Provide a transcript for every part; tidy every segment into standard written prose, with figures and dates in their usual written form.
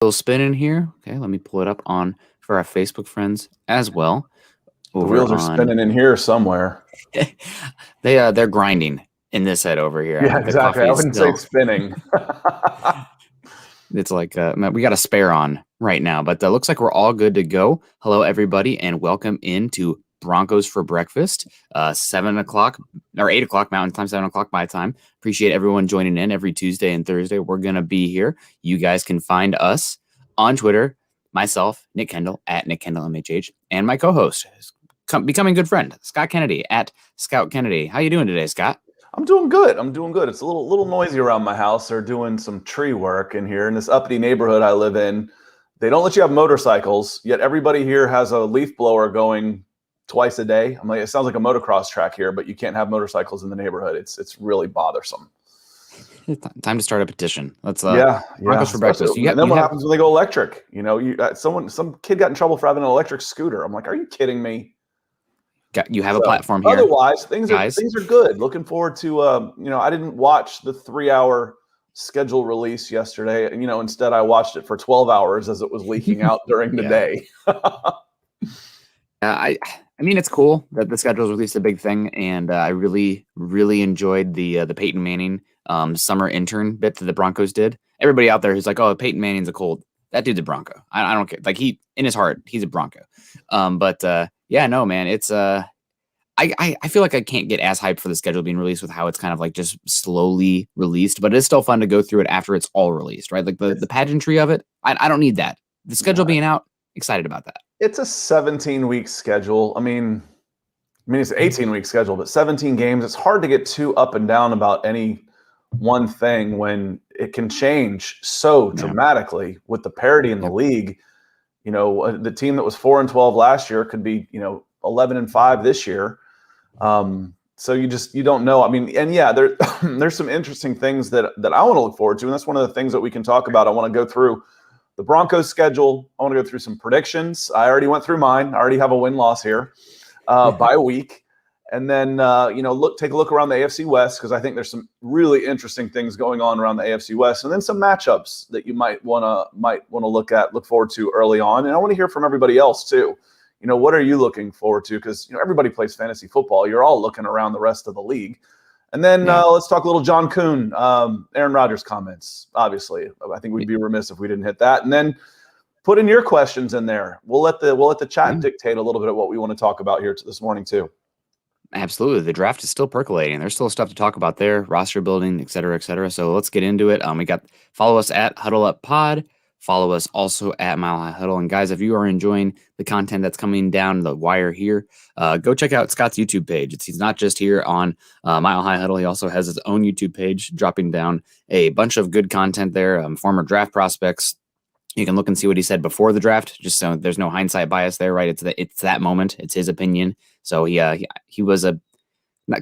Still spinning here. Okay, let me pull it up on for our Facebook friends as well. The Over wheels are on, spinning in here somewhere. they're grinding in this head over here. I Yeah, think the exactly. coffee I is wouldn't say still. it's spinning. It's like we got a spare on right now, but looks like we're all good to go. Hello, everybody, and welcome into Broncos for Breakfast. 7 o'clock or 8 o'clock Mountain Time, 7 o'clock my time. Appreciate everyone joining in every Tuesday and Thursday. We're gonna be here. You guys can find us on Twitter. Myself, Nick Kendell at Nick Kendell MHH, and my co-host, becoming good friend, Scott Kennedy at Scout Kennedy. How you doing today, Scott? I'm doing good. It's a little noisy around my house. They're doing some tree work in here in this uppity neighborhood I live in. They don't let you have motorcycles, yet everybody here has a leaf blower going twice a day. I'm like, it sounds like a motocross track here, but you can't have motorcycles in the neighborhood. It's really bothersome. Time to start a petition. Let's Broncos for breakfast. And then what happens when they go electric? You know, some kid got in trouble for having an electric scooter. I'm like, are you kidding me? You have a platform here. Otherwise, things are good. Looking forward to I didn't watch the 3-hour schedule release yesterday. Instead I watched it for 12 hours as it was leaking out during the day. I mean, it's cool that the schedule's released a big thing, and I really, really enjoyed the Peyton Manning summer intern bit that the Broncos did. Everybody out there who's like, "Oh, Peyton Manning's a cold." That dude's a Bronco. I don't care. Like, he, in his heart, he's a Bronco. Yeah, no, man, it's I feel like I can't get as hyped for the schedule being released with how it's kind of like just slowly released, but it's still fun to go through it after it's all released, right? Like the pageantry of it. I don't need that. The schedule being out, excited about that. It's a 17-week schedule. I mean, it's an 18-week schedule, but 17 games. It's hard to get too up and down about any one thing when it can change so dramatically with the parity in the league. The team that was 4-12 last year could be, 11-5 this year. So you don't know. I mean, and yeah, there's some interesting things that I want to look forward to. And that's one of the things that we can talk about. I want to go through the Broncos schedule. I want to go through some predictions. I already went through mine. I already have a win-loss here by week. And then, take a look around the AFC West, because I think there's some really interesting things going on around the AFC West, and then some matchups that you might want to look forward to early on. And I want to hear from everybody else too. What are you looking forward to? Because everybody plays fantasy football. You're all looking around the rest of the league. And then let's talk a little John Kuhn, Aaron Rodgers comments. Obviously, I think we'd be remiss if we didn't hit that. And then put in your questions in there. We'll let the chat dictate a little bit of what we want to talk about here this morning too. Absolutely. The draft is still percolating. There's still stuff to talk about there, roster building, et cetera, et cetera. So let's get into it. Follow us at Huddle Up Pod. Follow us also at Mile High Huddle. And guys, if you are enjoying the content that's coming down the wire here, go check out Scott's YouTube page. He's not just here on Mile High Huddle. He also has his own YouTube page, dropping down a bunch of good content there. Former draft prospects. You can look and see what he said before the draft, just so there's no hindsight bias there, right? It's that moment. It's his opinion. So he was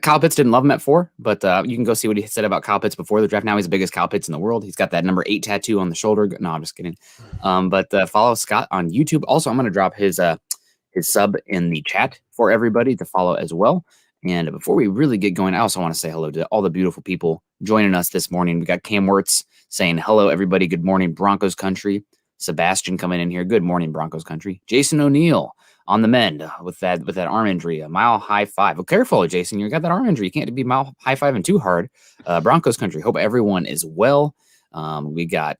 Kyle Pitts didn't love him at 4, but you can go see what he said about Kyle Pitts before the draft. Now he's the biggest Kyle Pitts in the world. He's got that number 8 tattoo on the shoulder. No, I'm just kidding. But follow Scott on YouTube. Also, I'm going to drop his sub in the chat for everybody to follow as well. And before we really get going, I also want to say hello to all the beautiful people joining us this morning. We got Cam Wirtz saying hello, everybody. Good morning, Broncos country. Sebastian coming in here. Good morning, Broncos country. Jason O'Neill on the mend with that arm injury, a mile high five. Oh, careful, Jason. You got that arm injury. You can't be mile high fiving too hard. Broncos country. Hope everyone is well. We got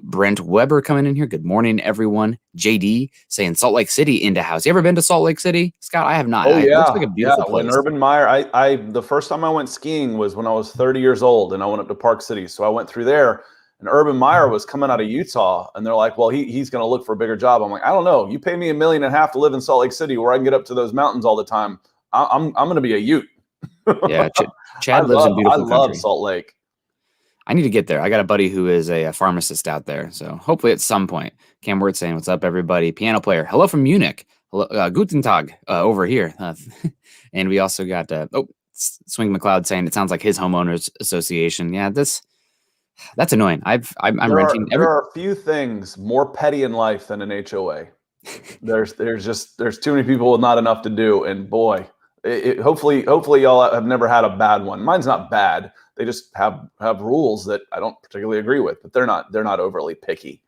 Brent Weber coming in here. Good morning, everyone. JD saying Salt Lake City into house. You ever been to Salt Lake City, Scott? I have not. Oh, yeah. It looks like a beautiful place. When Urban Meyer, the first time I went skiing was when I was 30 years old, and I went up to Park City. So I went through there. And Urban Meyer was coming out of Utah, and they're like, well, he's going to look for a bigger job. I'm like, I don't know. You pay me $1.5 million to live in Salt Lake City where I can get up to those mountains all the time. I'm going to be a Ute. Yeah, Chad lives in beautiful country. I love Salt Lake. I need to get there. I got a buddy who is a pharmacist out there. So hopefully at some point. Cam Wirtz saying, what's up, everybody? Piano player. Hello from Munich. Hello, Guten Tag over here. And we also got, Swing McLeod saying it sounds like his homeowners association. Yeah, that's annoying. I'm renting. There are a few things more petty in life than an HOA. There's too many people with not enough to do, and boy, hopefully y'all have never had a bad one. Mine's not bad. They just have rules that I don't particularly agree with, but they're not overly picky.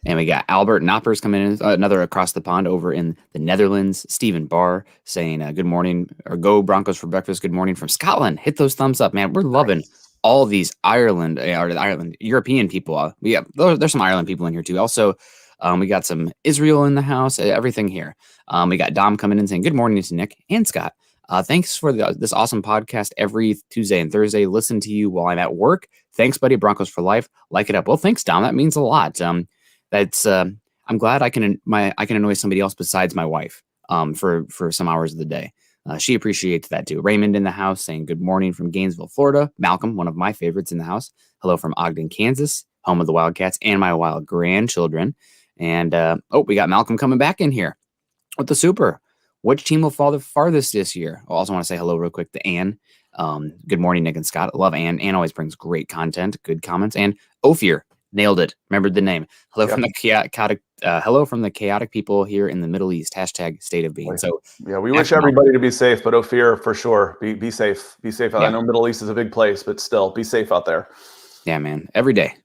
And we got Albert Knoppers coming in, another across the pond over in the Netherlands. Stephen Barr saying good morning, or go Broncos for breakfast. Good morning from Scotland. Hit those thumbs up, man. We're loving all these Ireland European people. There's some Ireland people in here too. Also, we got some Israel in the house. Everything here. We got Dom coming in saying good morning to Nick and Scott. Thanks for this awesome podcast every Tuesday and Thursday. Listen to you while I'm at work. Thanks, buddy. Broncos for life. Like it up. Well, thanks, Dom. That means a lot. I'm glad I can annoy somebody else besides my wife for some hours of the day. She appreciates that too. Raymond in the house saying good morning from Gainesville, Florida. Malcolm, one of my favorites in the house. Hello from Ogden, Kansas, home of the Wildcats and my wild grandchildren. And we got Malcolm coming back in here with the super. Which team will fall the farthest this year? I also want to say hello real quick to Ann. Good morning, Nick and Scott. I love Ann. Ann always brings great content, good comments. And Ophir. Nailed it. Remembered the name. Hello from the chaotic people here in the Middle East. Hashtag state of being. So yeah, we wish everybody to be safe, but Ophir for sure. Be safe. Be safe. Yeah. I know Middle East is a big place, but still be safe out there. Yeah, man. Every day.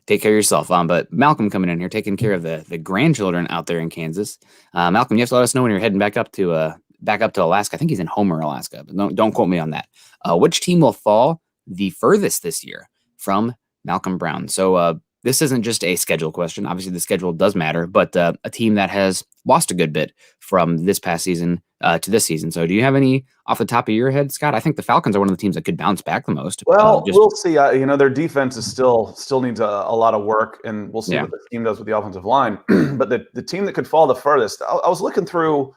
Take care of yourself. But Malcolm coming in here, taking care of the grandchildren out there in Kansas. Malcolm, you have to let us know when you're heading back up to Alaska. I think he's in Homer, Alaska, but don't quote me on that. Which team will fall the furthest this year? From Malcolm Brown. So this isn't just a schedule question. Obviously, the schedule does matter, but a team that has lost a good bit from this past season to this season. So do you have any off the top of your head, Scott? I think the Falcons are one of the teams that could bounce back the most. Well, we'll see. Their defense is still needs a lot of work, and we'll see what the team does with the offensive line. But the team that could fall the furthest, I was looking through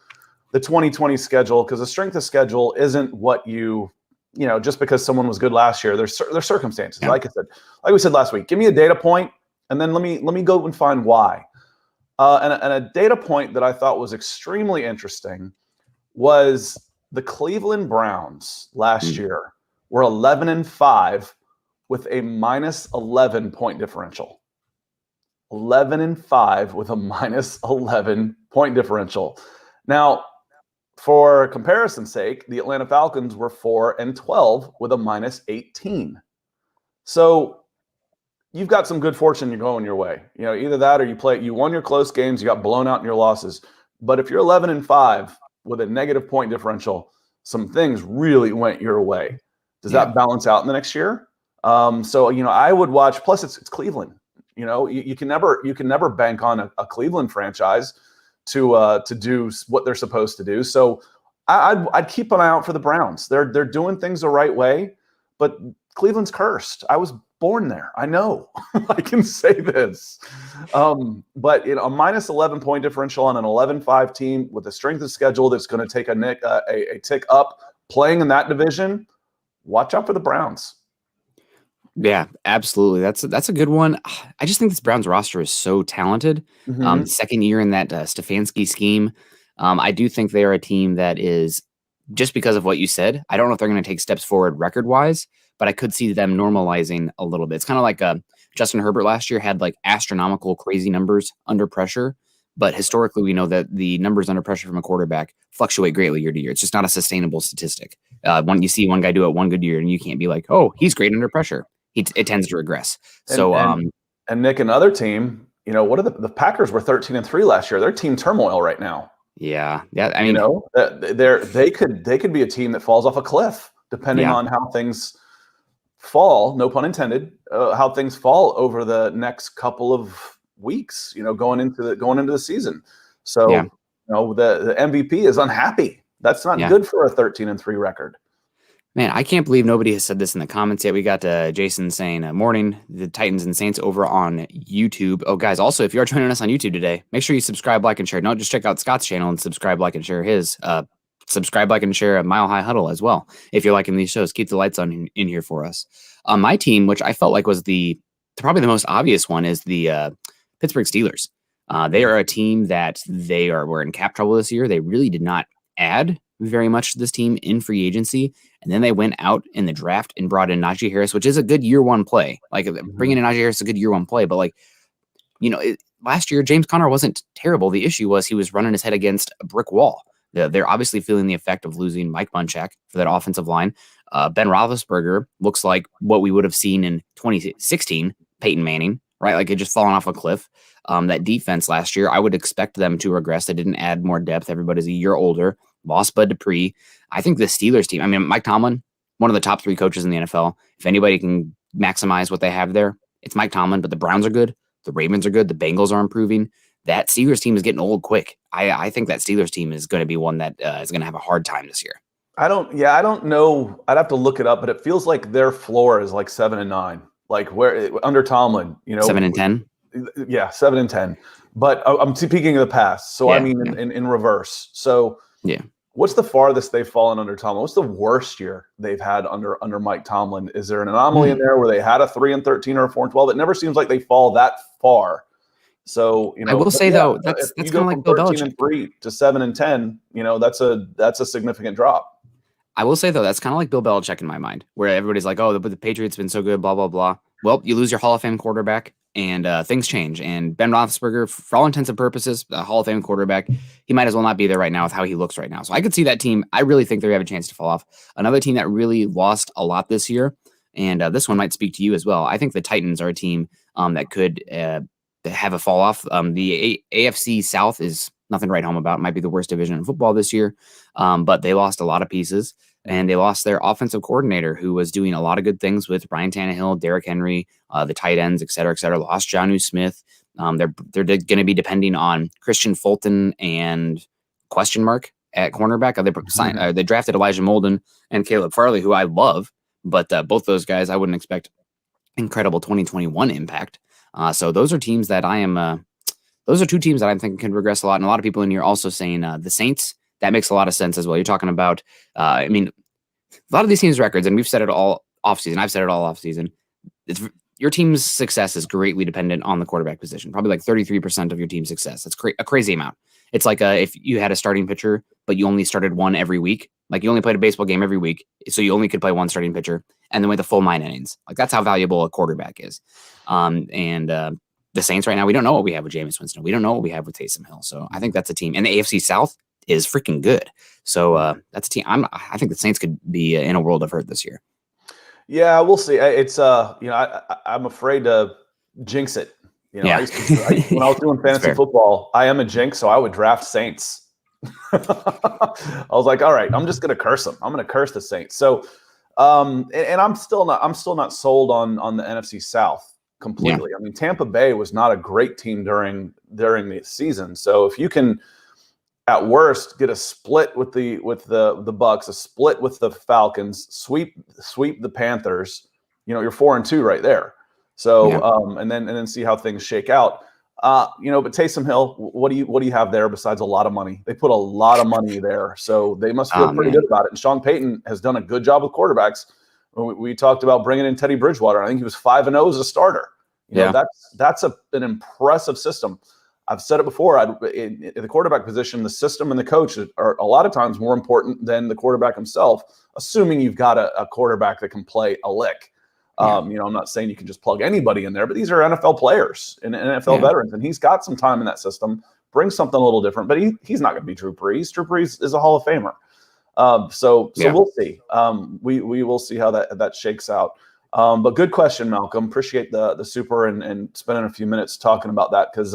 the 2020 schedule because the strength of schedule isn't what just because someone was good last year. There's circumstances. Yeah. Like we said last week, give me a data point, and then let me go and find why. And a data point that I thought was extremely interesting was the Cleveland Browns last year were 11-5 with a minus 11 point differential. 11-5 with a minus 11 point differential. Now, for comparison's sake, the Atlanta Falcons were 4-12 with a minus 18. So you've got some good fortune you're going your way. Either that or you won your close games, you got blown out in your losses. But if you're 11-5 with a negative point differential, some things really went your way. Does that balance out in the next year? I would watch. Plus, it's Cleveland. You can never bank on a Cleveland franchise to do what they're supposed to do. So I'd keep an eye out for the Browns. They're doing things the right way, but Cleveland's cursed. I was born there. I know. I can say this. But a minus 11 point differential on an 11-5 team with a strength of schedule that's going to take a tick up playing in that division, watch out for the Browns. Yeah, absolutely. That's a good one. I just think this Browns roster is so talented. Second year in that Stefanski scheme. I do think they are a team that is, just because of what you said, I don't know if they're going to take steps forward record-wise, but I could see them normalizing a little bit. It's kind of like Justin Herbert last year had like astronomical, crazy numbers under pressure. But historically, we know that the numbers under pressure from a quarterback fluctuate greatly year to year. It's just not a sustainable statistic. When you see one guy do it one good year, and you can't be like, oh, he's great under pressure. It tends to regress. And Nick, another team, what are the Packers were 13-3 last year. They're team turmoil right now. Yeah. I mean, they could be a team that falls off a cliff depending on how things fall. No pun intended. How things fall over the next couple of weeks. Going into the season. So the MVP is unhappy. That's not good for a 13-3 record. Man, I can't believe nobody has said this in the comments yet. We got Jason saying, morning, the Titans and Saints over on YouTube. Oh, guys, also, if you are joining us on YouTube today, make sure you subscribe, like, and share. Don't just check out Scott's channel and subscribe, like, and share his. Subscribe, like, and share a Mile High Huddle as well. If you're liking these shows, keep the lights on in here for us. My team, which I felt like was probably the most obvious one, is the Pittsburgh Steelers. They are a team that were in cap trouble this year. They really did not add very much to this team in free agency. And then they went out in the draft and brought in Najee Harris, which is a good year one play. Like bringing in Najee Harris is a good year one play. But last year, James Conner wasn't terrible. The issue was he was running his head against a brick wall. They're obviously feeling the effect of losing Mike Munchak for that offensive line. Ben Roethlisberger looks like what we would have seen in 2016, Peyton Manning, right? Like it just fallen off a cliff. That defense last year, I would expect them to regress. They didn't add more depth. Everybody's a year older. Lost Bud Dupree. I think the Steelers team, I mean, Mike Tomlin, one of the top 3 coaches in the NFL. If anybody can maximize what they have there, it's Mike Tomlin, but the Browns are good. The Ravens are good. The Bengals are improving. That Steelers team is getting old quick. I think that Steelers team is going to be one that is going to have a hard time this year. I don't know. I'd have to look it up, but it feels like their floor is like 7-9. Like where under Tomlin, 7-10. Yeah, 7-10. But I'm speaking of the past. So I mean, in reverse. So yeah, what's the farthest they've fallen under Tomlin? What's the worst year they've had under Mike Tomlin? Is there an anomaly in there where they had a 3-13 or a 4-12? It never seems like they fall that far. So I will say though, that's kind of like Bill Belichick. 13-3 to 7-10. That's a significant drop. I will say though, that's kind of like Bill Belichick in my mind, where everybody's like, "Oh, but the Patriots have been so good, blah blah blah." Well, you lose your Hall of Fame quarterback, and things change. And Ben Roethlisberger, for all intents and purposes, a Hall of Fame quarterback, he might as well not be there right now with how he looks right now. So I could see that team. I really think they have a chance to fall off. Another team that really lost a lot this year, and this one might speak to you as well. I think the Titans are a team that could have a fall off. The AFC South is nothing to write home about. It might be the worst division in football this year, but they lost a lot of pieces, and they lost their offensive coordinator who was doing a lot of good things with Ryan Tannehill, Derrick Henry, the tight ends, et cetera, et cetera. Lost Jonnu Smith. They're going to be depending on Christian Fulton and question mark at cornerback. They drafted Elijah Molden and Caleb Farley, who I love, but both those guys I wouldn't expect incredible 2021 impact. So those are teams that those are 2 teams that I'm thinking can regress a lot. And a lot of people in here also saying the Saints. That makes a lot of sense as well. You're talking about, I mean, a lot of these teams' records, and we've said it all offseason. I've said it all offseason. Your team's success is greatly dependent on the quarterback position. Probably like 33% of your team's success. That's a crazy amount. It's like if you had a starting pitcher, but you only started one every week. Like you only played a baseball game every week, so you only could play one starting pitcher, and then went the full 9 innings. Like that's how valuable a quarterback is. The Saints right now, we don't know what we have with Jameis Winston. We don't know what we have with Taysom Hill. So I think that's a team. And the AFC South is freaking good. So that's a team. I think the Saints could be in a world of hurt this year. Yeah, we'll see. It's I'm afraid to jinx it. When I was doing fantasy football, I am a jinx, so I would draft Saints. I was like, all right, I'm just gonna curse them. I'm gonna curse the Saints. So and I'm still not sold on the NFC South completely. I mean, Tampa Bay was not a great team during the season. So if you can at worst get a split with the Bucks, a split with the Falcons, sweep the Panthers, you're 4-2 right there. So and then see how things shake out. But Taysom Hill, what do you have there besides a lot of money? They put a lot of money there, so they must feel pretty good about it. And Sean Payton has done a good job with quarterbacks. We talked about bringing in Teddy Bridgewater. I think he was 5-0 as a starter. That's an impressive system. I've said it before. In the quarterback position, the system and the coach are a lot of times more important than the quarterback himself, assuming you've got a quarterback that can play a lick. I'm not saying you can just plug anybody in there, but these are NFL players and NFL veterans, and he's got some time in that system, brings something a little different, but he's not going to be Drew Brees. Drew Brees is a Hall of Famer. So we'll see. We will see how that shakes out. But good question, Malcolm. Appreciate the super and spending a few minutes talking about that, because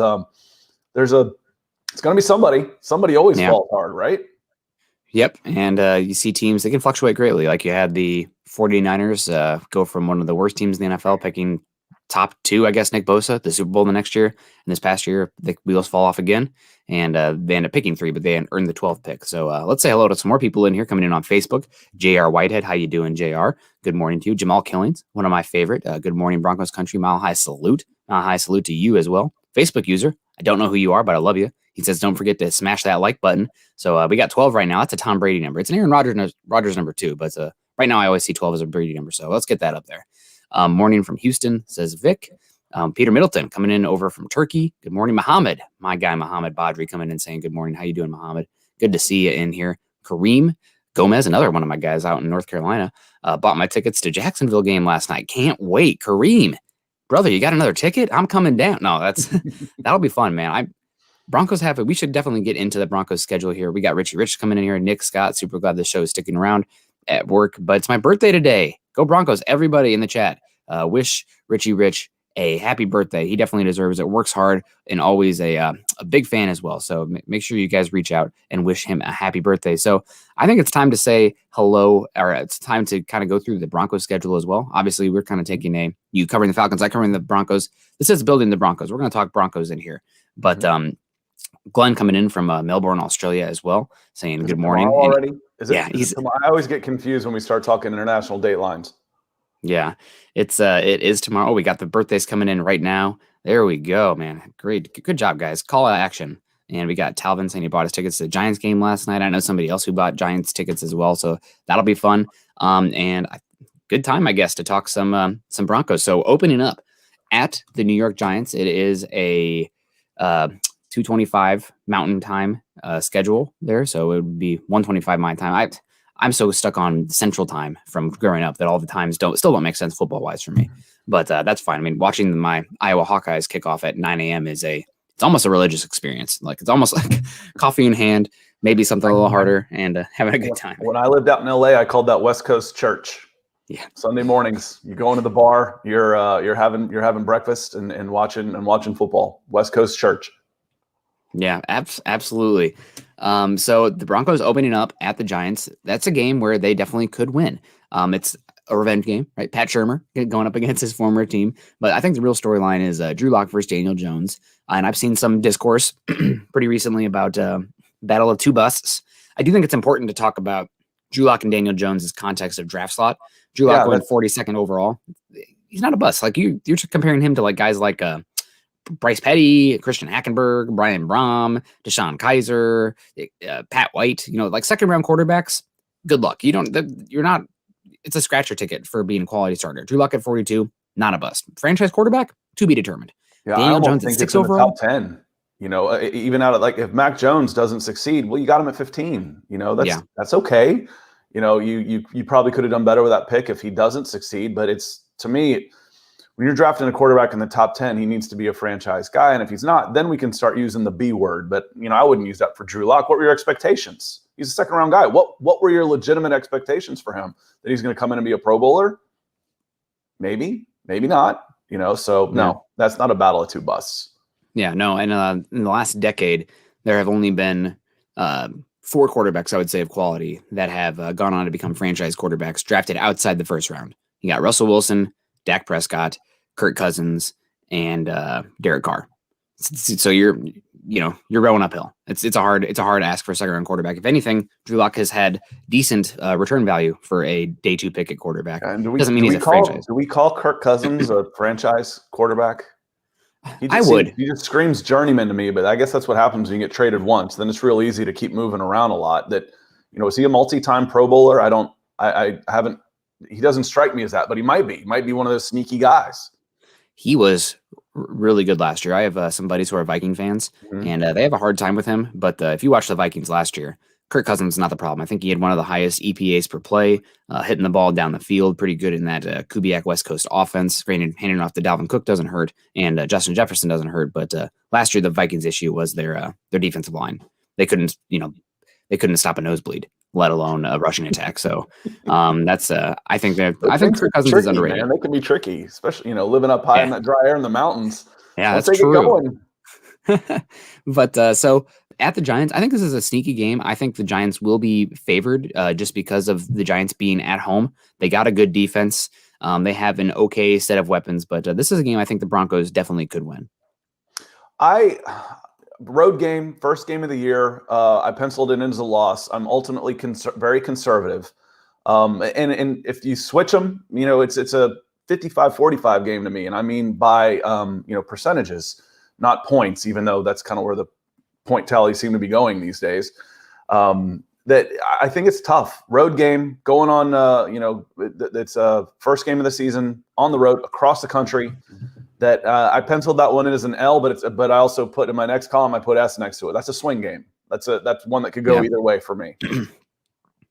it's going to be somebody always falls hard, right? Yep. And you see teams, they can fluctuate greatly. Like you had the 49ers go from one of the worst teams in the NFL, picking top 2, I guess, Nick Bosa, the Super Bowl the next year. And this past year, the wheels fall off again. And they end up picking 3, but they earned the 12th pick. So let's say hello to some more people in here coming in on Facebook. JR Whitehead, how you doing, JR? Good morning to you. Jamal Killings, one of my favorite. Good morning, Broncos country. Mile high salute. Mile high salute to you as well. Facebook user, I don't know who you are, but I love you. He says, don't forget to smash that like button. So we got 12 right now. That's a Tom Brady number. It's an Aaron Rodgers number too, but right now I always see 12 as a Brady number. So let's get that up there. Morning from Houston, says Vic. Peter Middleton coming in over from Turkey. Good morning, Muhammad. My guy, Muhammad Badri, coming in saying good morning. How you doing, Muhammad? Good to see you in here. Kareem Gomez, another one of my guys out in North Carolina, bought my tickets to Jacksonville game last night. Can't wait. Kareem, brother, you got another ticket? I'm coming down. No, that'll be fun, man. Broncos have it. We should definitely get into the Broncos schedule here. We got Richie Rich coming in here. Nick Scott, super glad the show is sticking around at work. But it's my birthday today. Go Broncos, everybody in the chat. Wish Richie Rich a happy birthday. He definitely deserves it. Works hard and always a big fan as well. So make sure you guys reach out and wish him a happy birthday. So I think it's time to say hello, or it's time to kind of go through the Broncos schedule as well. Obviously, we're kind of taking you covering the Falcons, I covering the Broncos. This is building the Broncos. We're going to talk Broncos in here, but Glenn coming in from Melbourne, Australia as well, saying good morning. Already? He's. I always get confused when we start talking international date lines. Yeah, it is tomorrow. Oh, we got the birthdays coming in right now. There we go, man. Great. Good job, guys. Call to action. And we got Talvin saying he bought his tickets to the Giants game last night. I know somebody else who bought Giants tickets as well, so that'll be fun. Good time, I guess, to talk some Broncos. So opening up at the New York Giants, it is a 2:25 Mountain Time schedule there, so it would be 1:25 my time. I'm so stuck on Central Time from growing up that all the times still don't make sense football wise for me. But that's fine. I mean, watching my Iowa Hawkeyes kick off at 9 a.m. it's almost a religious experience. Like it's almost like coffee in hand, maybe something a little harder, and having a good time. When I lived out in LA, I called that West Coast church. Yeah. Sunday mornings, you go into the bar, you're having breakfast and watching football. West Coast church. Yeah, absolutely. So the Broncos opening up at the Giants, that's a game where they definitely could win. It's a revenge game, right? Pat Shurmur going up against his former team. But I think the real storyline is Drew Lock versus Daniel Jones. And I've seen some discourse pretty recently about battle of two busts. I do think it's important to talk about Drew Lock and Daniel Jones' context of draft slot. Drew Lock going 42nd overall. He's not a bust. Like you're comparing him to like guys like Bryce Petty, Christian Hackenberg, Brian Brom, Deshaun Kaiser, Pat White, like second round quarterbacks. Good luck. You're not, it's a scratcher ticket for being a quality starter. Drew Lock at 42, not a bust. Franchise quarterback, to be determined. Yeah, Daniel I almost Jones think at 6 it's in overall. the top 10. Even out of like if Mac Jones doesn't succeed, well, you got him at 15. That's okay. You probably could have done better with that pick if he doesn't succeed. But it's, to me, when you're drafting a quarterback in the top 10, he needs to be a franchise guy. And if he's not, then we can start using the B word. But, I wouldn't use that for Drew Lock. What were your expectations? He's a second round guy. What were your legitimate expectations for him? That he's going to come in and be a Pro Bowler? Maybe not. No, that's not a battle of two busts. Yeah, no. And in the last decade, there have only been 4 quarterbacks, I would say, of quality that have gone on to become franchise quarterbacks drafted outside the first round. You got Russell Wilson, Dak Prescott, Kirk Cousins, and Derek Carr. So you're rowing uphill. It's a hard ask for a second round quarterback. If anything, Drew Lock has had decent return value for a day 2 pick at quarterback. Doesn't mean he's a franchise. Do we call Kirk Cousins a franchise quarterback? He just screams journeyman to me, but I guess that's what happens when you get traded once. Then it's real easy to keep moving around a lot. That, is he a multi-time Pro Bowler? I haven't. He doesn't strike me as that, but he might be. He might be one of those sneaky guys. He was really good last year. I have some buddies who are Viking fans, and they have a hard time with him. But if you watch the Vikings last year, Kirk Cousins is not the problem. I think he had one of the highest EPAs per play, hitting the ball down the field, pretty good in that Kubiak West Coast offense. Granted, handing it off to Dalvin Cook doesn't hurt, and Justin Jefferson doesn't hurt. But last year, the Vikings' issue was their defensive line. They couldn't stop a nosebleed, let alone a rushing attack. So that's I think Kirk Cousins is underrated. Man. They can be tricky, especially living up high in that dry air in the mountains. Yeah, that's true. But so at the Giants, I think this is a sneaky game. I think the Giants will be favored just because of the Giants being at home. They got a good defense. They have an okay set of weapons, but this is a game I think the Broncos definitely could win. Road game, first game of the year. I penciled it in as a loss. I'm ultimately very conservative. And if you switch them, it's a 55-45 game to me. And I mean by, percentages, not points, even though that's kind of where the point tallies seem to be going these days. That I think it's tough. Road game going on, it's a first game of the season on the road across the country. That I penciled that one in as an L, but I also put in my next column, I put S next to it. That's a swing game. That's one that could go either way for me.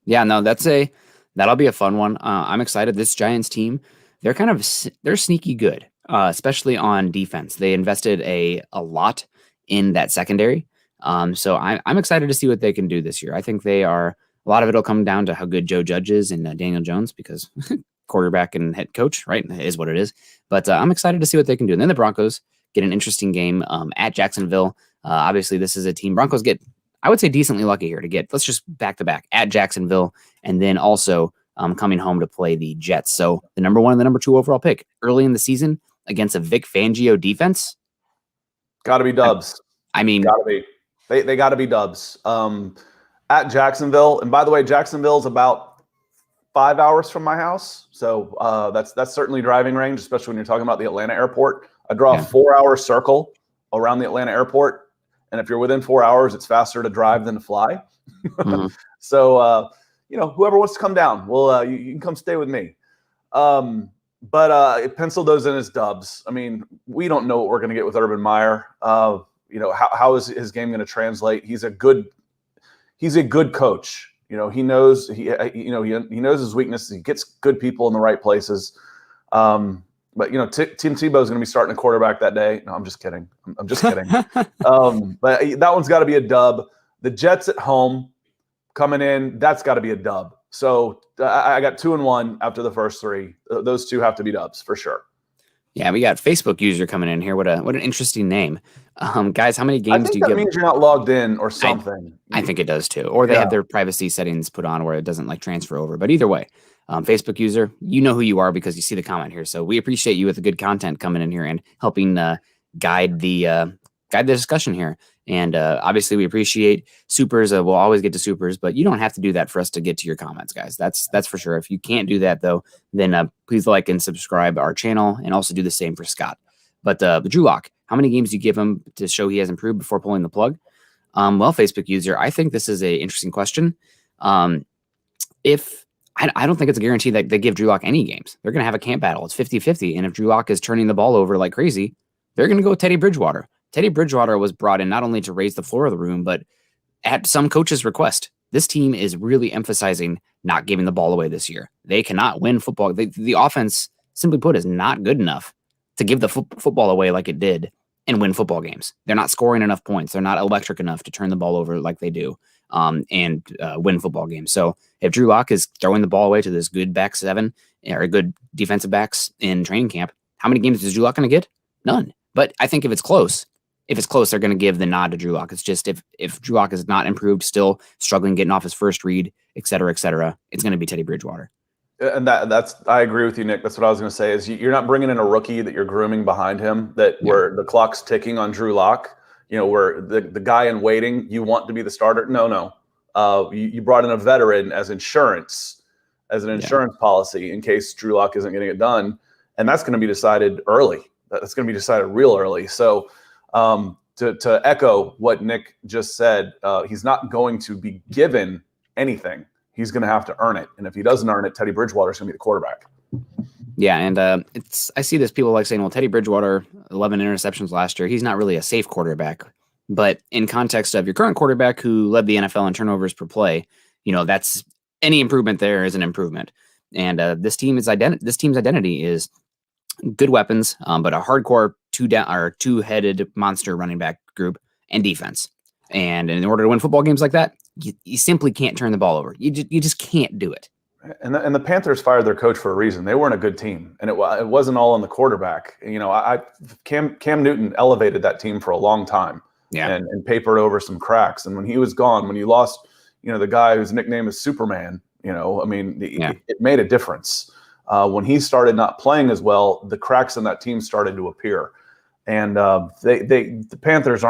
Yeah, no, that'll be a fun one. I'm excited. This Giants team, they're sneaky good, especially on defense. They invested a lot in that secondary. So I'm excited to see what they can do this year. I think a lot of it will come down to how good Joe Judge is and Daniel Jones, because quarterback and head coach, right? It is what it is. But I'm excited to see what they can do. And then the Broncos get an interesting game at Jacksonville. Obviously, this is a team Broncos get, I would say, decently lucky here to get. Let's just back to back at Jacksonville, and then also coming home to play the Jets. So the number 1 and the number 2 overall pick early in the season against a Vic Fangio defense. Got to be dubs. I mean, got to be. They got to be dubs. At Jacksonville, and by the way, Jacksonville's about 5 hours from my house, so that's certainly driving range, especially when you're talking about the Atlanta airport. I draw a 4-hour circle around the Atlanta airport, and if you're within 4 hours, it's faster to drive than to fly. Mm-hmm. So, whoever wants to come down, you can come stay with me. But pencil those in as dubs. I mean, we don't know what we're going to get with Urban Meyer. How is his game going to translate? He's a good coach. He knows he knows his weaknesses. He gets good people in the right places. But Tim Tebow's going to be starting a quarterback that day. No, I'm just kidding. I'm just kidding. But that one's got to be a dub. The Jets at home coming in, that's got to be a dub. So I got 2-1 after the first 3. Those 2 have to be dubs for sure. Yeah, we got Facebook user coming in here. What an interesting name. Guys, how many games do you give? That means you're not logged in or something. I think it does too. Or they have their privacy settings put on where it doesn't transfer over. But either way, Facebook user, you know who you are because you see the comment here. So we appreciate you with the good content coming in here and helping guide the discussion here. And obviously, we appreciate supers. We'll always get to supers, but you don't have to do that for us to get to your comments, guys. That's for sure. If you can't do that, though, then please like and subscribe our channel and also do the same for Scott. But Drew Lock, how many games do you give him to show he has improved before pulling the plug? Well, Facebook user, I think this is an interesting question. If I don't think it's a guarantee that they give Drew Lock any games. They're going to have a camp battle. It's 50-50. And if Drew Lock is turning the ball over like crazy, they're going to go with Teddy Bridgewater. Teddy Bridgewater was brought in not only to raise the floor of the room, but at some coach's request. This team is really emphasizing not giving the ball away this year. They cannot win football. The offense, simply put, is not good enough to give the football away like it did and win football games. They're not scoring enough points. They're not electric enough to turn the ball over like they do and win football games. So if Drew Lock is throwing the ball away to this good back seven or good defensive backs in training camp, how many games is Drew Lock going to get? None. But I think if it's close, they're going to give the nod to Drew Lock. It's just if Drew Lock is not improved, still struggling getting off his first read, et cetera, it's going to be Teddy Bridgewater. And that's I agree with you, Nick. That's what I was going to say. Is you're not bringing in a rookie that you're grooming behind him. Where the clock's ticking on Drew Lock. Where the guy in waiting you want to be the starter. No. You brought in a veteran as an insurance policy in case Drew Lock isn't getting it done, and that's going to be decided early. That's going to be decided real early. So. To echo what Nick just said, he's not going to be given anything. He's going to have to earn it. And if he doesn't earn it, Teddy Bridgewater is going to be the quarterback. Yeah, and I see this people like saying, well, Teddy Bridgewater, 11 interceptions last year. He's not really a safe quarterback. But in context of your current quarterback who led the NFL in turnovers per play, that's any improvement there is an improvement. And this team's identity is good weapons, but a hardcore two-headed monster running back group and defense. And in order to win football games like that, you simply can't turn the ball over. You just can't do it. And the Panthers fired their coach for a reason. They weren't a good team, and it wasn't all on the quarterback. Cam Newton elevated that team for a long time, and papered over some cracks. And when he was gone, when you lost, the guy whose nickname is Superman, it made a difference. When he started not playing as well, the cracks in that team started to appear, and the Panthers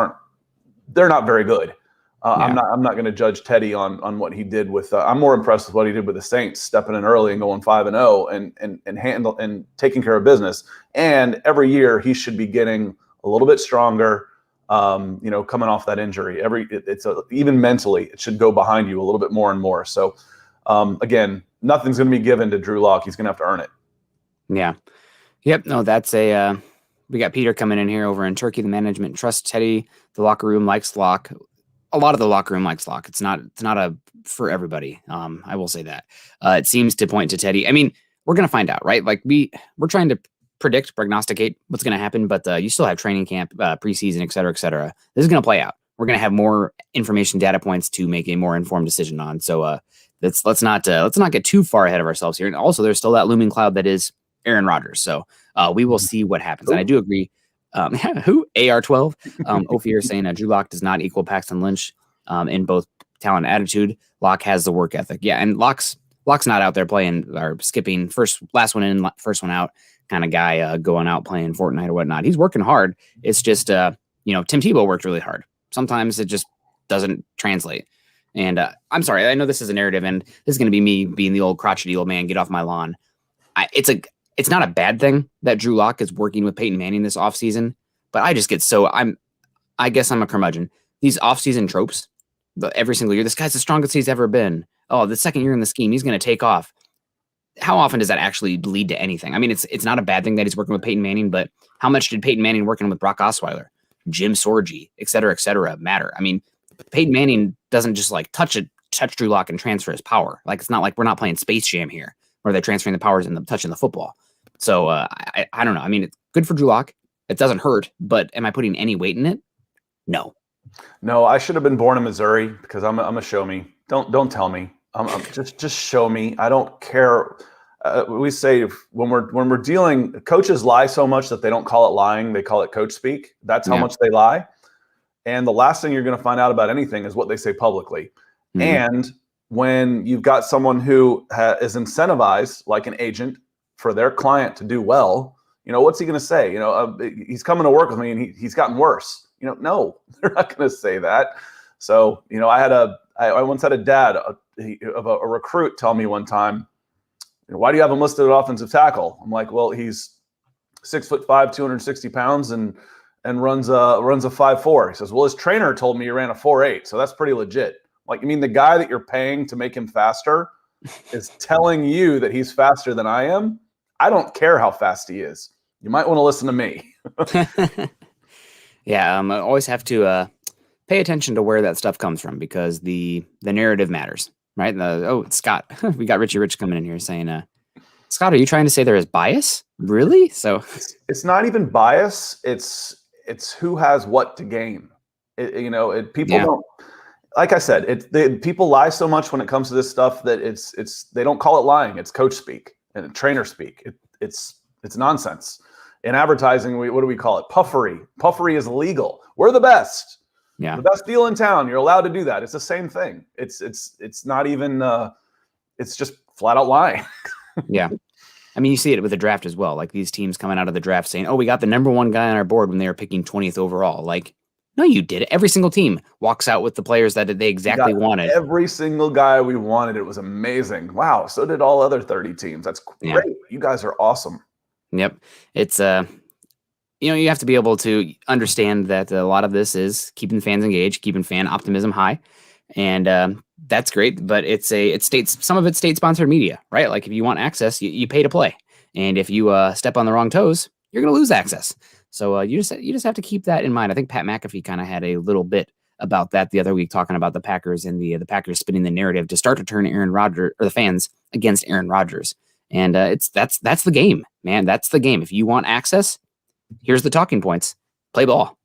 they're not very good. I'm not going to judge Teddy on what he did with. I'm more impressed with what he did with the Saints, stepping in early and going 5-0 and taking care of business. And every year he should be getting a little bit stronger. Coming off that injury, even mentally, it should go behind you a little bit more and more. So, again, nothing's going to be given to Drew Lock. He's going to have to earn it. Yeah. Yep. No, that's we got Peter coming in here over in Turkey. The management trusts Teddy. The locker room likes Lock. A lot of the locker room likes Lock. It's not for everybody. I will say that. It seems to point to Teddy. I mean, we're going to find out, right? Like we're trying to prognosticate what's going to happen, but you still have training camp, preseason, et cetera, et cetera. This is going to play out. We're going to have more information, data points to make a more informed decision on. So let's not get too far ahead of ourselves here. And also, there's still that looming cloud that is Aaron Rodgers. So we will see what happens. And I do agree. Who? AR12? Ophir is saying Drew Lock does not equal Paxton Lynch in both talent and attitude. Lock has the work ethic. Yeah, and Lock's not out there playing or skipping last one in, first one out kind of guy going out playing Fortnite or whatnot. He's working hard. It's just, Tim Tebow worked really hard. Sometimes it just doesn't translate. And I'm sorry, I know this is a narrative, and this is going to be me being the old crotchety old man, get off my lawn. It's not a bad thing that Drew Lock is working with Peyton Manning this offseason, but I just get I guess I'm a curmudgeon. These offseason tropes, every single year, this guy's the strongest he's ever been. Oh, the second year in the scheme, he's going to take off. How often does that actually lead to anything? I mean, it's not a bad thing that he's working with Peyton Manning, but how much did Peyton Manning working with Brock Osweiler, Jim Sorgi, et cetera, matter? I mean, Peyton Manning doesn't just like touch Drew Lock and transfer his power. Like, it's not like we're not playing Space Jam here, where they're transferring the powers and touching the football. So I don't know. I mean, it's good for Drew Lock. It doesn't hurt, but am I putting any weight in it? No. No, I should have been born in Missouri because I'm a show me. Don't tell me. Just show me. I don't care. We say when we're dealing, coaches lie so much that they don't call it lying. They call it coach speak. That's how much they lie. And the last thing you're going to find out about anything is what they say publicly. Mm-hmm. And when you've got someone who is incentivized, like an agent, for their client to do well, what's he going to say? He's coming to work with me and he's gotten worse. No, they're not going to say that. So, I once had a dad of a recruit tell me one time, why do you have him listed at offensive tackle? I'm like, well, he's 6'5", 260 pounds and runs a 5'4". He says, well, his trainer told me he ran a 4'8", so that's pretty legit. Like, you mean the guy that you're paying to make him faster is telling you that he's faster than I am? I don't care how fast he is. You might want to listen to me. Yeah, I always have to pay attention to where that stuff comes from, because the narrative matters, right? Scott, we got Richie Rich coming in here saying, Scott, are you trying to say there is bias? Really? So it's not even bias. It's who has what to gain. People don't. Like I said, people lie so much when it comes to this stuff that they don't call it lying. It's coach speak and trainer speak. It's nonsense. In advertising, what do we call it? Puffery. Puffery is illegal. We're the best. Yeah. The best deal in town. You're allowed to do that. It's the same thing. It's not even. It's just flat out lying. Yeah. I mean, you see it with the draft as well. Like, these teams coming out of the draft saying, "Oh, we got the number one guy on our board," when they were picking 20th overall. Like, no, you did it. Every single team walks out with the players that they exactly wanted. Every single guy we wanted. It was amazing. Wow. So did all other 30 teams. That's great. Yeah. You guys are awesome. Yep. It's you have to be able to understand that a lot of this is keeping fans engaged, keeping fan optimism high, and that's great. But some of it's state sponsored media, right? Like, if you want access, you pay to play, and if you step on the wrong toes, you're going to lose access. So you just have to keep that in mind. I think Pat McAfee kind of had a little bit about that the other week, talking about the Packers and the Packers spinning the narrative to start to turn Aaron Rodgers, or the fans, against Aaron Rodgers. And that's the game, man. That's the game. If you want access, here's the talking points. Play ball.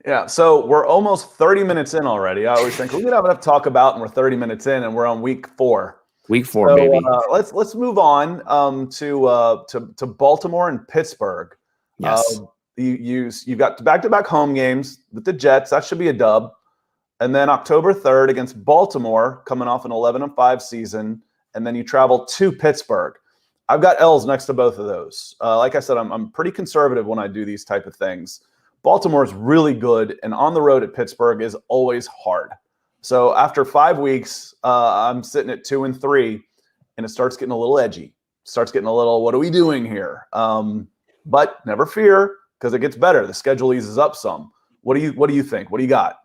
Yeah. So we're almost 30 minutes in already. I always think we have enough to talk about, and we're 30 minutes in, and we're on week 4. Week 4, baby. Let's move on to Baltimore and Pittsburgh. Yes. You've got back-to-back home games with the Jets. That should be a dub. And then October 3rd against Baltimore, coming off an 11-5 season, and then you travel to Pittsburgh. I've got L's next to both of those. Like I said, I'm pretty conservative when I do these type of things. Baltimore is really good, and on the road at Pittsburgh is always hard. So after 5 weeks, I'm sitting at 2-3, and it starts getting a little edgy. Starts getting a little, what are we doing here? But never fear, because it gets better. The schedule eases up some. What do you think? What do you got?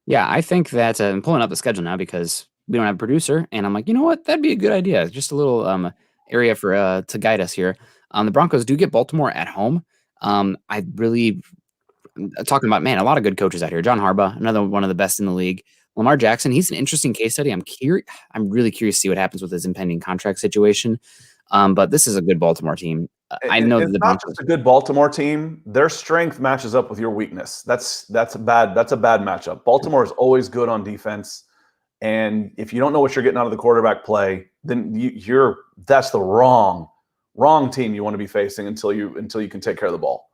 Yeah, I think that I'm pulling up the schedule now because we don't have a producer, and I'm like, you know what? That'd be a good idea. Just a little area for to guide us here. The Broncos do get Baltimore at home. I really talking about, man, a lot of good coaches out here. John Harbaugh, another one of the best in the league. Lamar Jackson, he's an interesting case study. I'm really curious to see what happens with his impending contract situation. But this is a good Baltimore team. I know that the Broncos, not just a good Baltimore team. Their strength matches up with your weakness. That's a bad matchup. Baltimore is always good on defense, And if you don't know what you're getting out of the quarterback play, then that's the wrong team you want to be facing until you can take care of the ball.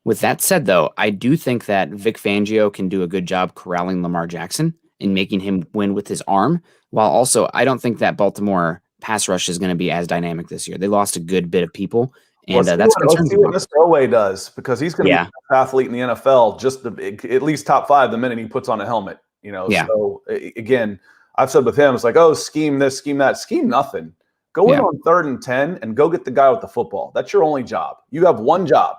With that said, though, I do think that Vic Fangio can do a good job corralling Lamar Jackson and making him win with his arm, while also I don't think that Baltimore pass rush is going to be as dynamic this year. They lost a good bit of people, and that's let's see what Mr. Oweh does, because he's going to be the best athlete in the NFL, just at least top 5 the minute he puts on a helmet. So again, I've said with him, it's like, oh, scheme this, scheme that, scheme nothing. Go in on 3rd and 10 and go get the guy with the football. That's your only job. You have one job.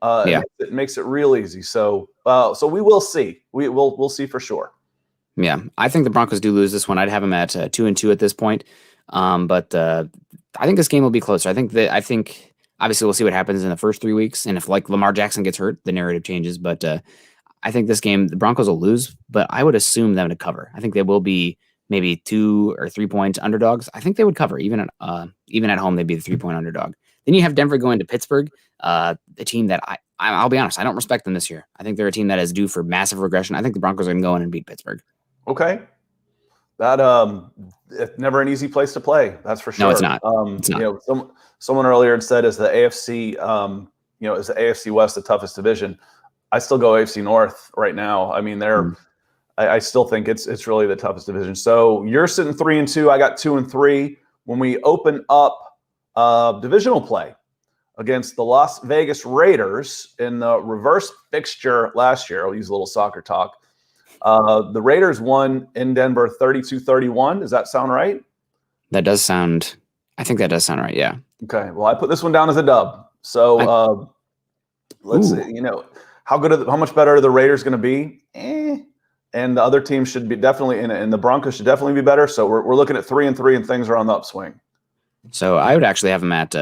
It makes it real easy. So we will see. We'll see for sure. Yeah, I think the Broncos do lose this one. I'd have them at 2-2 at this point. But I think this game will be closer. I think obviously we'll see what happens in the first 3 weeks, and if like Lamar Jackson gets hurt, the narrative changes. But I think this game the Broncos will lose, but I would assume them to cover. I think they will be maybe 2 or 3 point underdogs. I think they would cover even at home. They'd be the 3-point underdog. Then you have Denver going to Pittsburgh, a team that I'll be honest, I don't respect them this year. I think they're a team that is due for massive regression. I think the Broncos are going to go in and beat Pittsburgh. Okay. That it's never an easy place to play. That's for sure. No, it's not. It's not. Someone earlier had said, is the AFC, is the AFC West the toughest division? I still go AFC North right now. I mean, I still think it's really the toughest division. So you're sitting 3-2. I got 2-3. When we open up divisional play against the Las Vegas Raiders in the reverse fixture last year, I'll use a little soccer talk. The Raiders won in Denver 32-31. Does that sound right? I think that does sound right. Yeah. Okay. Well, I put this one down as a dub. So let's see, how much better are the Raiders going to be? And the other team should be definitely and the Broncos should definitely be better. So we're looking at 3-3 and things are on the upswing. So I would actually have them at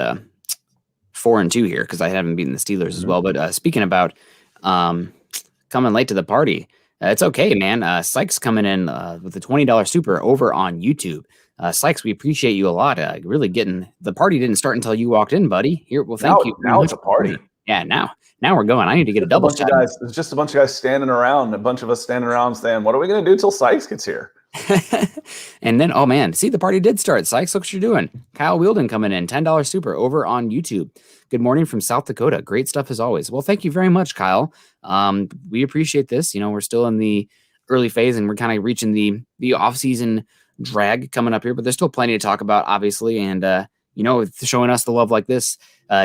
4-2 here, because I haven't beaten the Steelers as well. But speaking about coming late to the party, it's okay, man. Sykes coming in with a $20 super over on YouTube. Sykes, we appreciate you a lot. Really getting the party didn't start until you walked in, buddy. Here, well, thank you. Now it's a party. Yeah, now we're going. I need to get a double shot. It's just a bunch of guys standing around. A bunch of us standing around saying, "What are we going to do till Sykes gets here?" And then, oh man, see, the party did start. Sykes, look what you're doing. Kyle Wielden coming in, $10 super over on YouTube. Good morning from South Dakota. Great stuff as always. Well, thank you very much, Kyle. We appreciate this. We're still in the early phase and we're kind of reaching the off-season drag coming up here, but there's still plenty to talk about, obviously. And, showing us the love like this,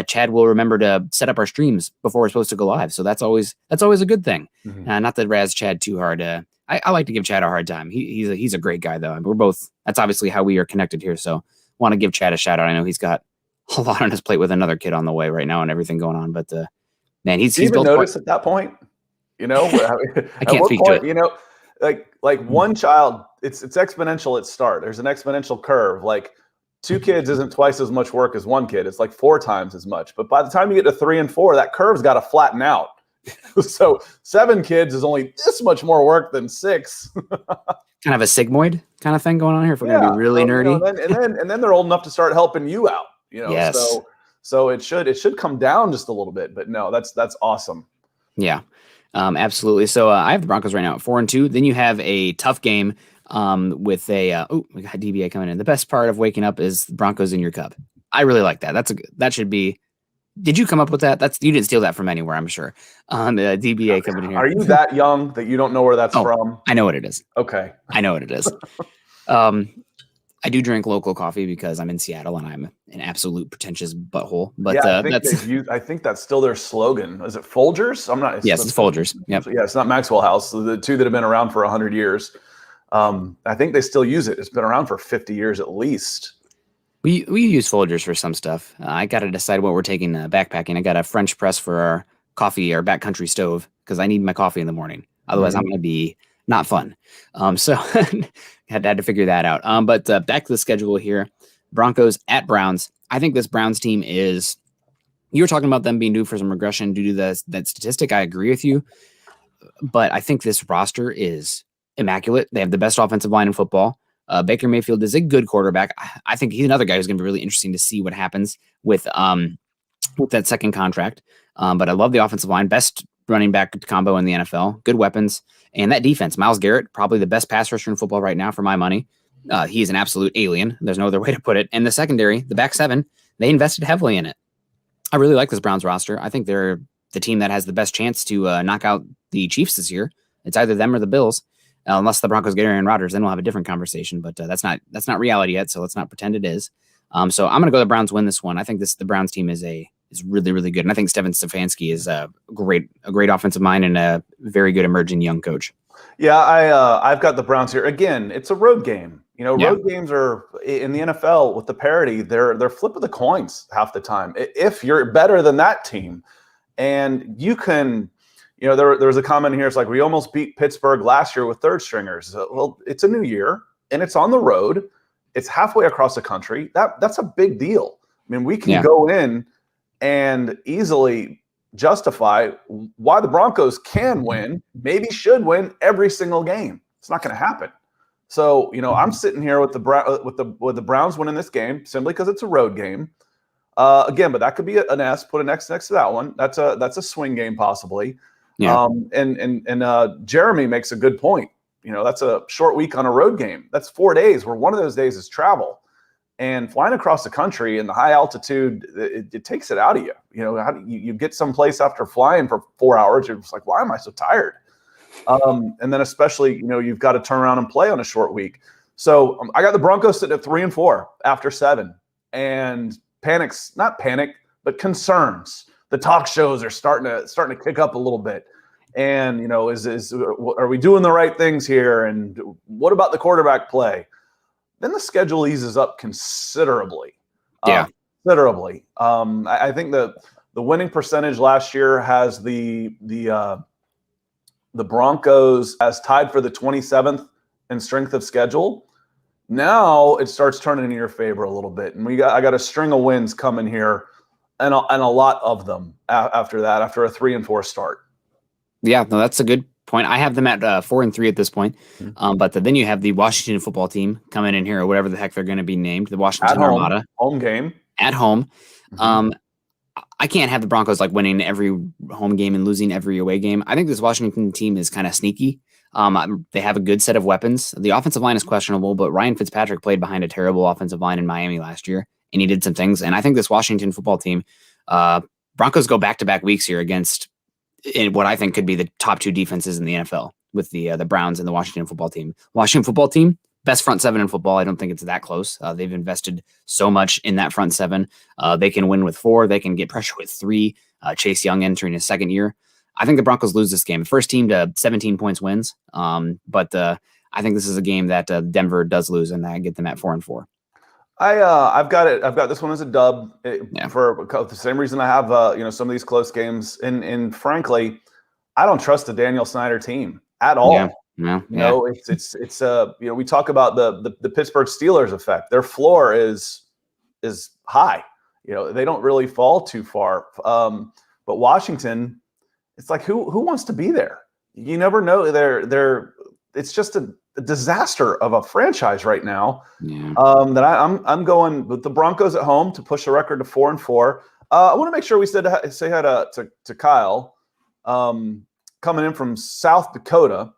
Chad will remember to set up our streams before we're supposed to go live. So that's always a good thing. Not to razz Chad too hard. I like to give Chad a hard time. He's a great guy though. And we're both, that's obviously how we are connected here. So want to give Chad a shout out. I know he's got a lot on his plate with another kid on the way right now and everything going on, but man, he's built notice at that point, I can't speak to it. Like one child, it's exponential at start. There's an exponential curve. Like 2 kids isn't twice as much work as 1 kid. It's like 4 times as much. But by the time you get to 3 and 4, that curve's got to flatten out. So 7 kids is only this much more work than 6. Kind of a sigmoid kind of thing going on here. If we're going to be really nerdy. And then they're old enough to start helping you out. Yes. So it should come down just a little bit. But no, that's awesome. Yeah, absolutely. So I have the Broncos right now at 4-2. Then you have a tough game with we got DBA coming in. The best part of waking up is the Broncos in your cup. I really like that. That should be. Did you come up with that? You didn't steal that from anywhere, I'm sure. The DBA coming in here. Are you that young that you don't know where that's from? I know what it is. Okay. I know what it is. I do drink local coffee because I'm in Seattle and I'm an absolute pretentious butthole. But yeah, I think that's still their slogan. Is it Folgers? I'm not. Yes, it's Folgers. Yep. Yeah, it's not Maxwell House. The 2 that have been around for 100 years. I think they still use it. It's been around for 50 years at least. We use Folgers for some stuff. I got to decide what we're taking backpacking. I got a French press for our coffee, our backcountry stove, because I need my coffee in the morning. Otherwise, I'm going to be not fun. So had to figure that out. But back to the schedule here. Broncos at Browns. I think this Browns team is, you were talking about them being due for some regression due to that statistic. I agree with you. But I think this roster is immaculate. They have the best offensive line in football. Baker Mayfield is a good quarterback. I think he's another guy who's going to be really interesting to see what happens with that second contract. But I love the offensive line. Best running back combo in the NFL, good weapons, and that defense. Myles Garrett, probably the best pass rusher in football right now for my money. He's an absolute alien. There's no other way to put it. And the secondary, the back seven, they invested heavily in it. I really like this Browns roster. I think they're the team that has the best chance to knock out the Chiefs this year. It's either them or the Bills, unless the Broncos get Aaron Rodgers. Then we'll have a different conversation. But that's not reality yet, so let's not pretend it is. So I'm going to go the Browns win this one. I think the Browns team is really, really good. And I think Stephen Stefanski is a great offensive mind and a very good emerging young coach. Yeah, I've got the Browns here. Again, it's a road game. Road games are in the NFL with the parity. They're flip of the coins half the time. If you're better than that team, and you can, there was a comment here. It's like we almost beat Pittsburgh last year with third stringers. Well, it's a new year and it's on the road. It's halfway across the country. That's a big deal. I mean, we can go in and easily justify why the Broncos can win, maybe should win every single game. It's not going to happen. So, I'm sitting here with the Browns winning this game simply because it's a road game. Again, but that could be an S. Put an X next to that one. That's a swing game possibly. Yeah. And Jeremy makes a good point. That's a short week on a road game. That's 4 days where one of those days is travel. And flying across the country in the high altitude, it takes it out of you. How do you get someplace after flying for 4 hours? You're just like, why am I so tired? And then especially, you've got to turn around and play on a short week. So I got the Broncos sitting at 3-4 after 7, and not panic, but concerns. The talk shows are starting to kick up a little bit. And, are we doing the right things here? And what about the quarterback play? Then the schedule eases up considerably. Considerably. I think the winning percentage last year has the Broncos as tied for the 27th in strength of schedule. Now it starts turning in your favor a little bit, and I got a string of wins coming here, and a lot of them after that, after a 3-4 start. Yeah, no, that's a good point. I have them at 4-3 at this point, but then you have the Washington football team coming in here, or whatever the heck they're going to be named, the Washington Armada, home game at home. I can't have the Broncos winning every home game and losing every away game. I think this Washington team is kind of sneaky. They have a good set of weapons. The offensive line is questionable, but Ryan Fitzpatrick played behind a terrible offensive line in Miami last year, and he did some things. And I think this Washington football team, Broncos go back-to-back weeks here against what I think could be the top two defenses in the NFL with the Browns and the Washington football team. Washington football team, best front seven in football. I don't think it's that close. They've invested so much in that front seven. They can win with 4. They can get pressure with 3. Chase Young entering his second year. I think the Broncos lose this game. The first team to 17 points wins. But I think this is a game that Denver does lose, and I get them at 4-4. I've got this one as a dub for the same reason I have some of these close games. And frankly, I don't trust the Daniel Snyder team at all. It's we talk about the Pittsburgh Steelers effect. Their floor is high. They don't really fall too far. But Washington, it's like who wants to be there? You never know. It's just a disaster of a franchise right now. That I'm going with the Broncos at home to push the record to 4-4. I want to make sure we say hi to Kyle, coming in from South Dakota,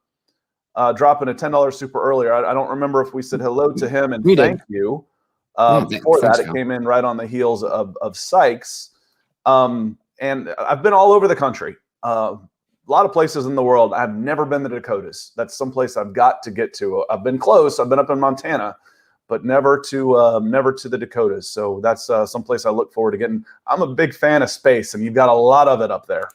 dropping a $10 super earlier. I don't remember if we said hello to him and thank you. Before that, it came in right on the heels of Sykes. And I've been all over the country. A lot of places in the world. I've never been to the Dakotas. That's someplace I've got to get to. I've been close. I've been up in Montana, but never to the Dakotas. So that's someplace I look forward to getting. I'm a big fan of space, and you've got a lot of it up there.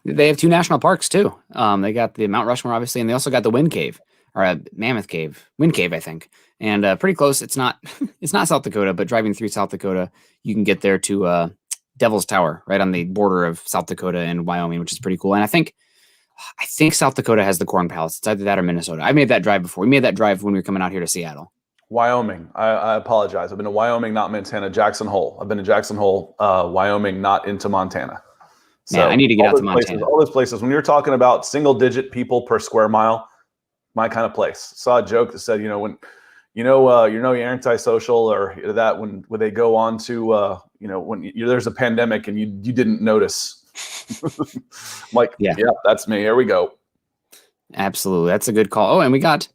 They have 2 national parks too. They got the Mount Rushmore, obviously, and they also got the Wind Cave, or Mammoth Cave, Wind Cave, I think, and pretty close. It's not South Dakota, but driving through South Dakota, you can get there to Devil's Tower, right on the border of South Dakota and Wyoming, which is pretty cool. And I think South Dakota has the Corn Palace. It's either that or Minnesota. I made that drive before. We made that drive when we were coming out here to Seattle. Wyoming. I apologize. I've been to Wyoming, not Montana. Jackson Hole. I've been to Jackson Hole, Wyoming, not into Montana. So I need to get out to Montana. All those places. When you're talking about single-digit people per square mile, my kind of place. Saw a joke that said, when you're antisocial or that when they go on to when there's a pandemic and you didn't notice. I'm like, Yeah. yeah, that's me. Here we go. Absolutely. That's a good call. Oh, and we got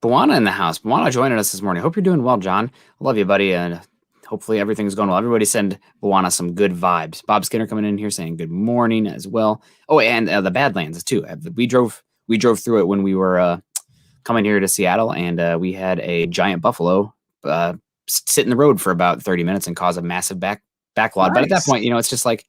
Bwana in the house. Bwana joining us this morning. Hope you're doing well, John. I love you, buddy. And hopefully everything's going well. Everybody send Bwana some good vibes. Bob Skinner coming in here saying good morning as well. Oh, and the Badlands too. We drove through it when we were coming here to Seattle, and we had a giant buffalo sit in the road for about 30 minutes and cause a massive backlog. Nice. But at that point, it's just like,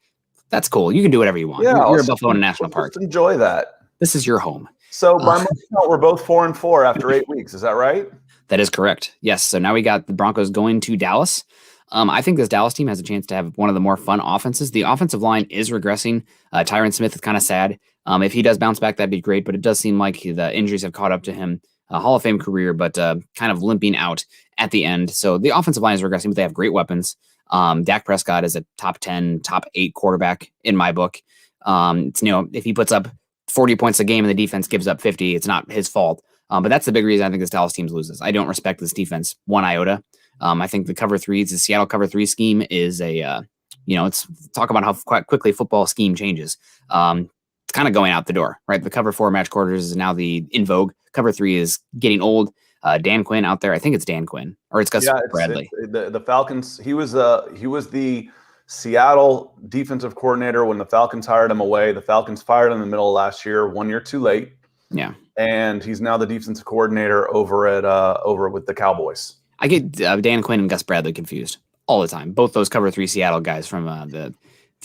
that's cool. You can do whatever you want. Yeah, you're a buffalo in a national park. Enjoy that. This is your home. So by my count, we're both 4-4 after 8 weeks. Is that right? That is correct. Yes. So now we got the Broncos going to Dallas. I think this Dallas team has a chance to have one of the more fun offenses. The offensive line is regressing. Tyron Smith is kind of sad. If he does bounce back, that'd be great. But it does seem like the injuries have caught up to him. A Hall of Fame career, but kind of limping out at the end. So the offensive line is regressing, but they have great weapons. Dak Prescott is a top 10, top 8 quarterback in my book. If he puts up 40 points a game and the defense gives up 50, it's not his fault. But that's the big reason I think this Dallas team loses. I don't respect this defense one iota. I think the Seattle cover 3 scheme is it's talk about how quickly football scheme changes. It's kind of going out the door, right? The cover 4 match quarters is now in vogue. Cover 3 is getting old. Dan Quinn out there. I think it's Dan Quinn or it's Gus Bradley. The Falcons. He was the Seattle defensive coordinator when the Falcons hired him away. The Falcons fired him in the middle of last year, 1 year too late. Yeah. And he's now the defensive coordinator over with the Cowboys. I get Dan Quinn and Gus Bradley confused all the time. Both those cover 3 Seattle guys from the.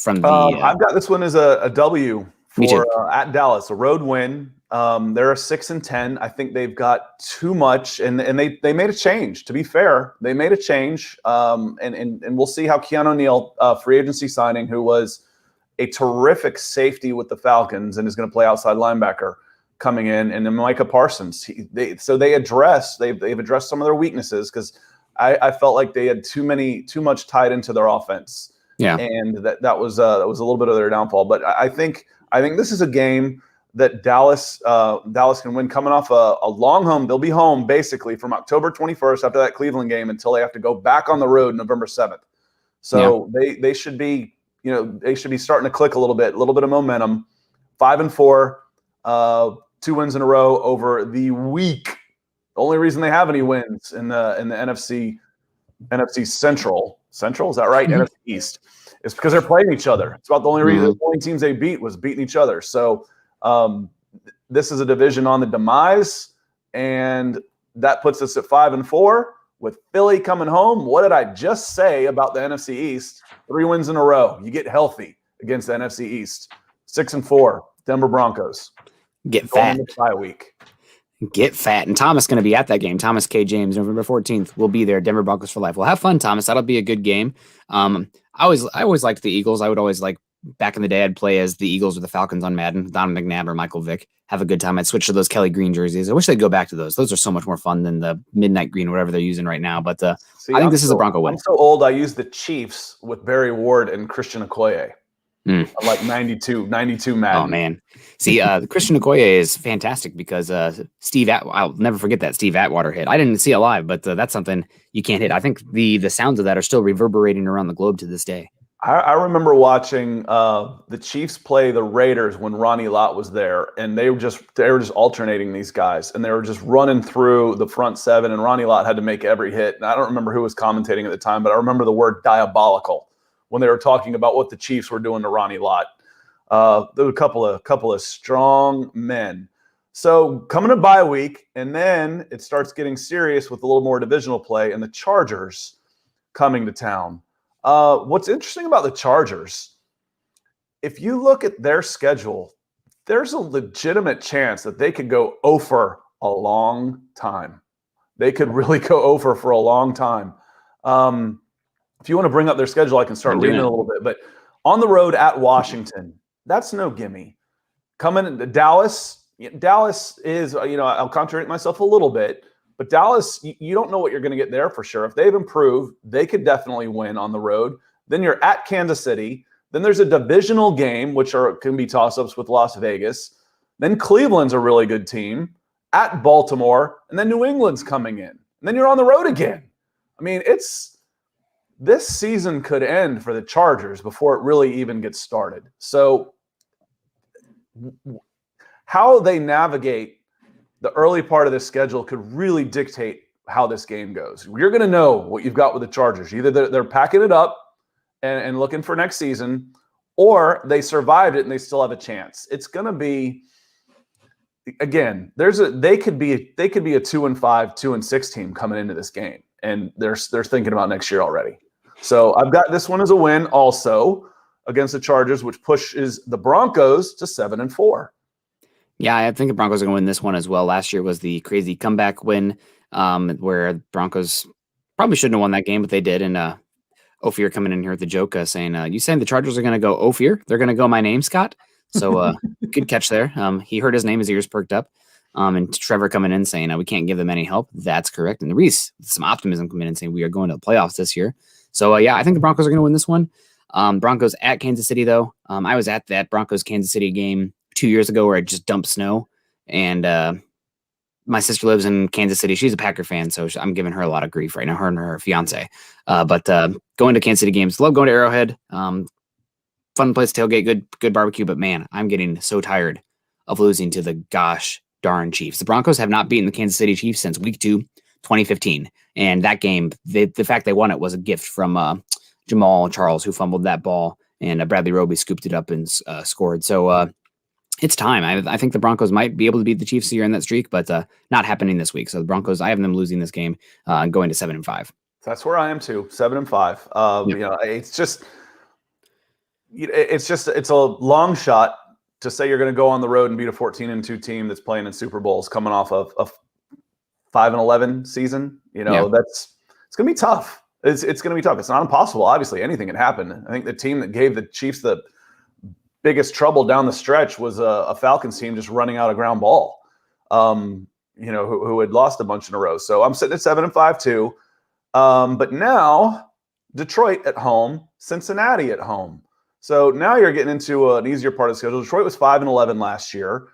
I've got this one as a W for at Dallas, a road win. They're a 6-10. I think they've got too much, and they made a change. To be fair, they made a change, and we'll see how Keanu Neal, free agency signing, who was a terrific safety with the Falcons and is going to play outside linebacker, coming in, and then Micah Parsons. They've addressed some of their weaknesses because I felt like they had too much tied into their offense. Yeah, and that was a little bit of their downfall. But I think this is a game that Dallas can win, coming off a long home. They'll be home basically from October 21st after that Cleveland game until they have to go back on the road November 7th. So they should be starting to click a little bit of momentum. 5-4, 2 wins in a row over the week. The only reason they have any wins in the NFC Central, is that right? Mm-hmm. NFC East. It's because they're playing each other. It's about the only reason the only teams they beat was beating each other. So this is a division on the demise, and that puts us at 5-4 with Philly coming home. What did I just say about the NFC East? 3 wins in a row. You get healthy against the NFC East. 6-4, Denver Broncos. Get fat. Bye week. Get fat. And Thomas going to be at that game. Thomas K. James, November 14th, will be there. Denver Broncos for life. We'll have fun, Thomas. That'll be a good game. I always liked the Eagles. I would always back in the day, I'd play as the Eagles or the Falcons on Madden, Don McNabb or Michael Vick. Have a good time. I'd switch to those Kelly Green jerseys. I wish they'd go back to those. Those are so much more fun than the midnight green, whatever they're using right now. But I think this is a Bronco win. I'm so old. I used the Chiefs with Barry Ward and Christian Okoye. Like 92 Madden. Oh man, see, Christian Okoye is fantastic because I'll never forget that Steve Atwater hit. I didn't see it live, but that's something you can't hit. I think the sounds of that are still reverberating around the globe to this day. I remember watching the Chiefs play the Raiders when Ronnie Lott was there, and they were just alternating these guys, and they were just running through the front 7, and Ronnie Lott had to make every hit. And I don't remember who was commentating at the time, but I remember the word diabolical when they were talking about what the Chiefs were doing to Ronnie Lott. There were a couple of strong men. So coming to bye week, and then it starts getting serious with a little more divisional play, and the Chargers coming to town. What's interesting about the Chargers, if you look at their schedule, there's a legitimate chance that they could go over a long time. They could really go over for a long time. If you want to bring up their schedule, I can start reading it a little bit. But on the road at Washington, that's no gimme. Coming into Dallas is, I'll contradict myself a little bit. But Dallas, you don't know what you're going to get there for sure. If they've improved, they could definitely win on the road. Then you're at Kansas City. Then there's a divisional game, which can be toss-ups with Las Vegas. Then Cleveland's a really good team. At Baltimore. And then New England's coming in. And then you're on the road again. I mean, this season could end for the Chargers before it really even gets started. So how they navigate the early part of this schedule could really dictate how this game goes. You're going to know what you've got with the Chargers. Either they're packing it up and looking for next season, or they survived it and they still have a chance. It's going to be, again, they could be a 2-5, 2-6 team coming into this game, and they're thinking about next year already. So I've got this one as a win also against the Chargers, which pushes the Broncos to 7-4. Yeah, I think the Broncos are going to win this one as well. Last year was the crazy comeback win, where the Broncos probably shouldn't have won that game, but they did. And Ophir coming in here with the joke, saying, "You saying the Chargers are going to go Ophir? They're going to go my name, Scott." So good catch there. He heard his name, his ears perked up. And Trevor coming in saying, "We can't give them any help." That's correct. And Reese with some optimism coming in saying, "We are going to the playoffs this year." So yeah, I think the Broncos are going to win this one. Broncos at Kansas City though. I was at that Broncos Kansas City game 2 years ago where it just dumped snow, and my sister lives in Kansas City. She's a Packer fan, so I'm giving her a lot of grief right now, her and her fiance. But going to Kansas City games, love going to Arrowhead. Fun place to tailgate, good barbecue. But man, I'm getting so tired of losing to the gosh darn Chiefs. The Broncos have not beaten the Kansas City Chiefs since week 2, 2015. And that game, the fact they won it was a gift from Jamal Charles, who fumbled that ball, and Bradley Roby scooped it up and scored. So it's time. I think the Broncos might be able to beat the Chiefs here in that streak, but not happening this week. So the Broncos, I have them losing this game, going to 7-5. That's where I am too, 7-5. Yep. You know, it's a long shot to say you're going to go on the road and beat a 14-2 team that's playing in Super Bowls coming off of a 5-11 season. You know, it's going to be tough. It's going to be tough. It's not impossible. Obviously, anything can happen. I think the team that gave the Chiefs the biggest trouble down the stretch was a Falcons team just running out of ground ball, you know, who had lost a bunch in a row. So I'm sitting at 7-5 too. But now Detroit at home, Cincinnati at home. So now you're getting into an easier part of the schedule. Detroit was 5-11 last year.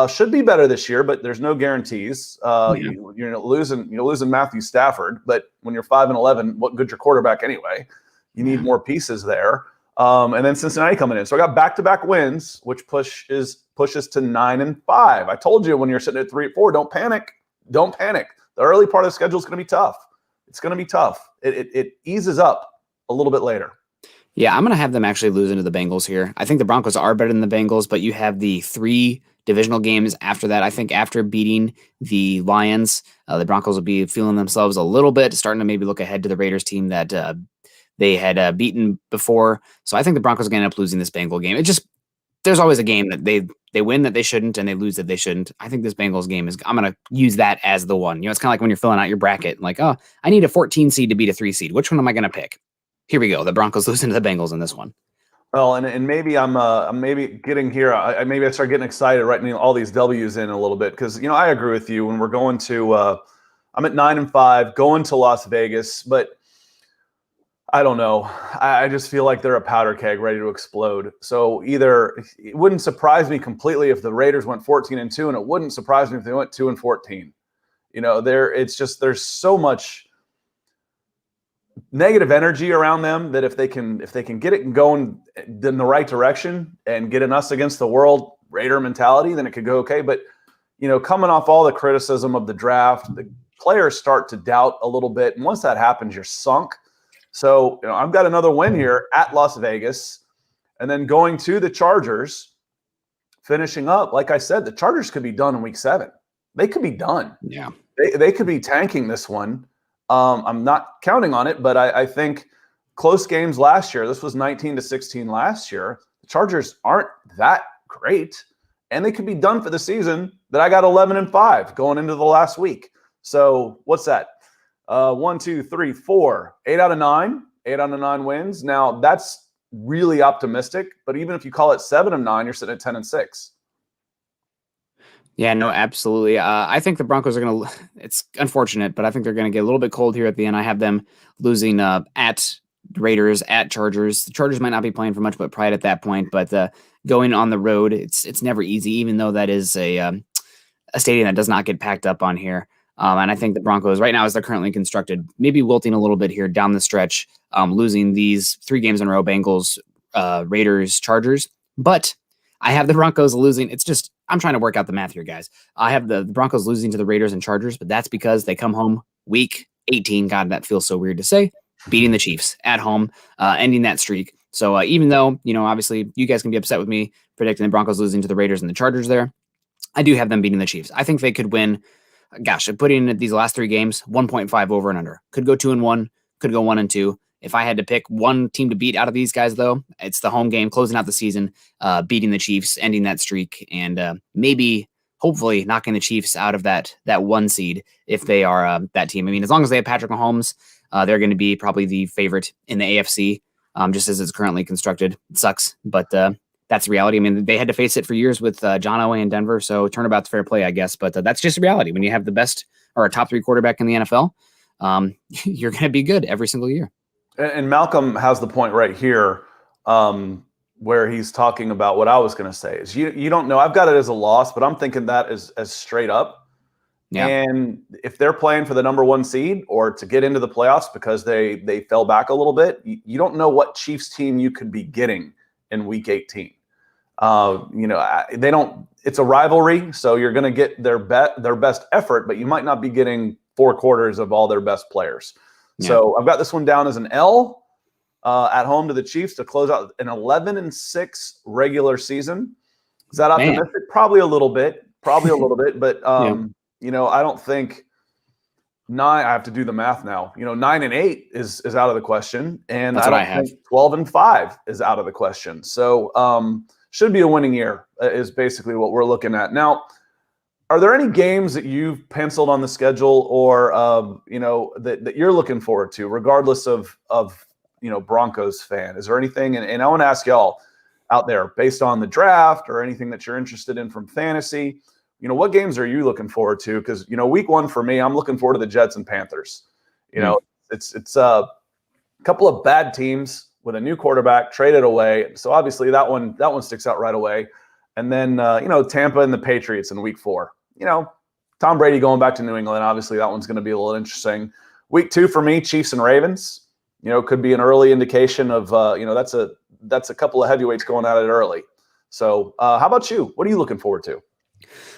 Should be better this year, but there's no guarantees. You're losing Matthew Stafford, but when you're 5-11, what good's your quarterback anyway? You need more pieces there. And then Cincinnati coming in. So I got back-to-back wins, which pushes to 9-5. I told you when you're sitting at 3-4, don't panic. Don't panic. The early part of the schedule is going to be tough. It's going to be tough. It eases up a little bit later. Yeah, I'm going to have them actually losing to the Bengals here. I think the Broncos are better than the Bengals, but you have the 3 divisional games after that. I think after beating the Lions, the Broncos will be feeling themselves a little bit, starting to maybe look ahead to the Raiders team that they had beaten before. So I think the Broncos are going to end up losing this Bengal game. There's always a game that they win that they shouldn't, and they lose that they shouldn't. I think this Bengals game I'm going to use that as the one. You know, it's kind of like when you're filling out your bracket, like, oh, I need a 14 seed to beat a 3 seed. Which one am I going to pick? Here we go. The Broncos losing to the Bengals in this one. Well, and maybe I'm maybe getting here. Maybe I start getting excited writing all these W's in a little bit because, you know, I agree with you when we're going to I'm at 9-5 going to Las Vegas, but I don't know. I just feel like they're a powder keg ready to explode. So either it wouldn't surprise me completely if the Raiders went 14-2, and it wouldn't surprise me if they went 2-14. You know, there's so much negative energy around them that if they can get it going in the right direction and get an us against the world Raider mentality, then it could go okay. But, you know, coming off all the criticism of the draft, the players start to doubt a little bit. And once that happens, you're sunk. So, you know, I've got another win here at Las Vegas, and then going to the Chargers, finishing up. Like I said, the Chargers could be done in week 7. They could be done. Yeah. They could be tanking this one. I'm not counting on it, but I think close games last year, this was 19-16 last year. The Chargers aren't that great, and they could be done for the season. That I got 11-5 going into the last week. So what's that? 1, 2, 3, 4, 8 out of 9. 8 out of 9 wins. Now that's really optimistic, but even if you call it 7 of 9, you're sitting at 10-6. Yeah, no, absolutely. I think the Broncos are going to, it's unfortunate, but I think they're going to get a little bit cold here at the end. I have them losing at Raiders, at Chargers. The Chargers might not be playing for much but pride at that point, but going on the road, it's never easy, even though that is a stadium that does not get packed up on here. And I think the Broncos right now, as they're currently constructed, maybe wilting a little bit here down the stretch, losing these 3 games in a row, Bengals, Raiders, Chargers. But I have the Broncos losing. It's just, I'm trying to work out the math here, guys. I have the Broncos losing to the Raiders and Chargers, but that's because they come home week 18. God, that feels so weird to say. Beating the Chiefs at home, ending that streak. So even though, obviously you guys can be upset with me predicting the Broncos losing to the Raiders and the Chargers there, I do have them beating the Chiefs. I think they could win. Gosh, I put in these last 3 games, 1.5 over and under. Could go 2-1, could go 1-2. If I had to pick one team to beat out of these guys, though, it's the home game, closing out the season, beating the Chiefs, ending that streak, and maybe, hopefully, knocking the Chiefs out of that 1 seed if they are that team. I mean, as long as they have Patrick Mahomes, they're going to be probably the favorite in the AFC, just as it's currently constructed. It sucks, but that's reality. I mean, they had to face it for years with John Elway in Denver, so turnabout's fair play, I guess. But that's just reality. When you have the best or a top 3 quarterback in the NFL, you're going to be good every single year. And Malcolm has the point right here where he's talking about what I was going to say is you don't know. I've got it as a loss, but I'm thinking that as straight up. Yeah. And if they're playing for the number 1 seed or to get into the playoffs because they fell back a little bit, you don't know what Chiefs team you could be getting in Week 18. They don't. It's a rivalry, so you're going to get their best effort, but you might not be getting 4 quarters of all their best players. Yeah. So I've got this one down as an L at home to the Chiefs to close out an 11-6 regular season. Is that optimistic? Man. Probably a little bit, but I don't think 9. I have to do the math now. 9-8 is out of the question, and that's what I have. 12-5 is out of the question. So should be a winning year is basically what we're looking at now. Are there any games that you've penciled on the schedule or that you're looking forward to, regardless of Broncos fan? Is there anything? And I want to ask y'all out there, based on the draft or anything that you're interested in from fantasy, what games are you looking forward to? Because week 1 for me, I'm looking forward to the Jets and Panthers. It's a couple of bad teams with a new quarterback traded away, so obviously that one sticks out right away. And then Tampa and the Patriots in week 4. Tom Brady going back to New England. Obviously, that one's going to be a little interesting. Week 2 for me, Chiefs and Ravens. Could be an early indication of that's a couple of heavyweights going at it early. So, how about you? What are you looking forward to?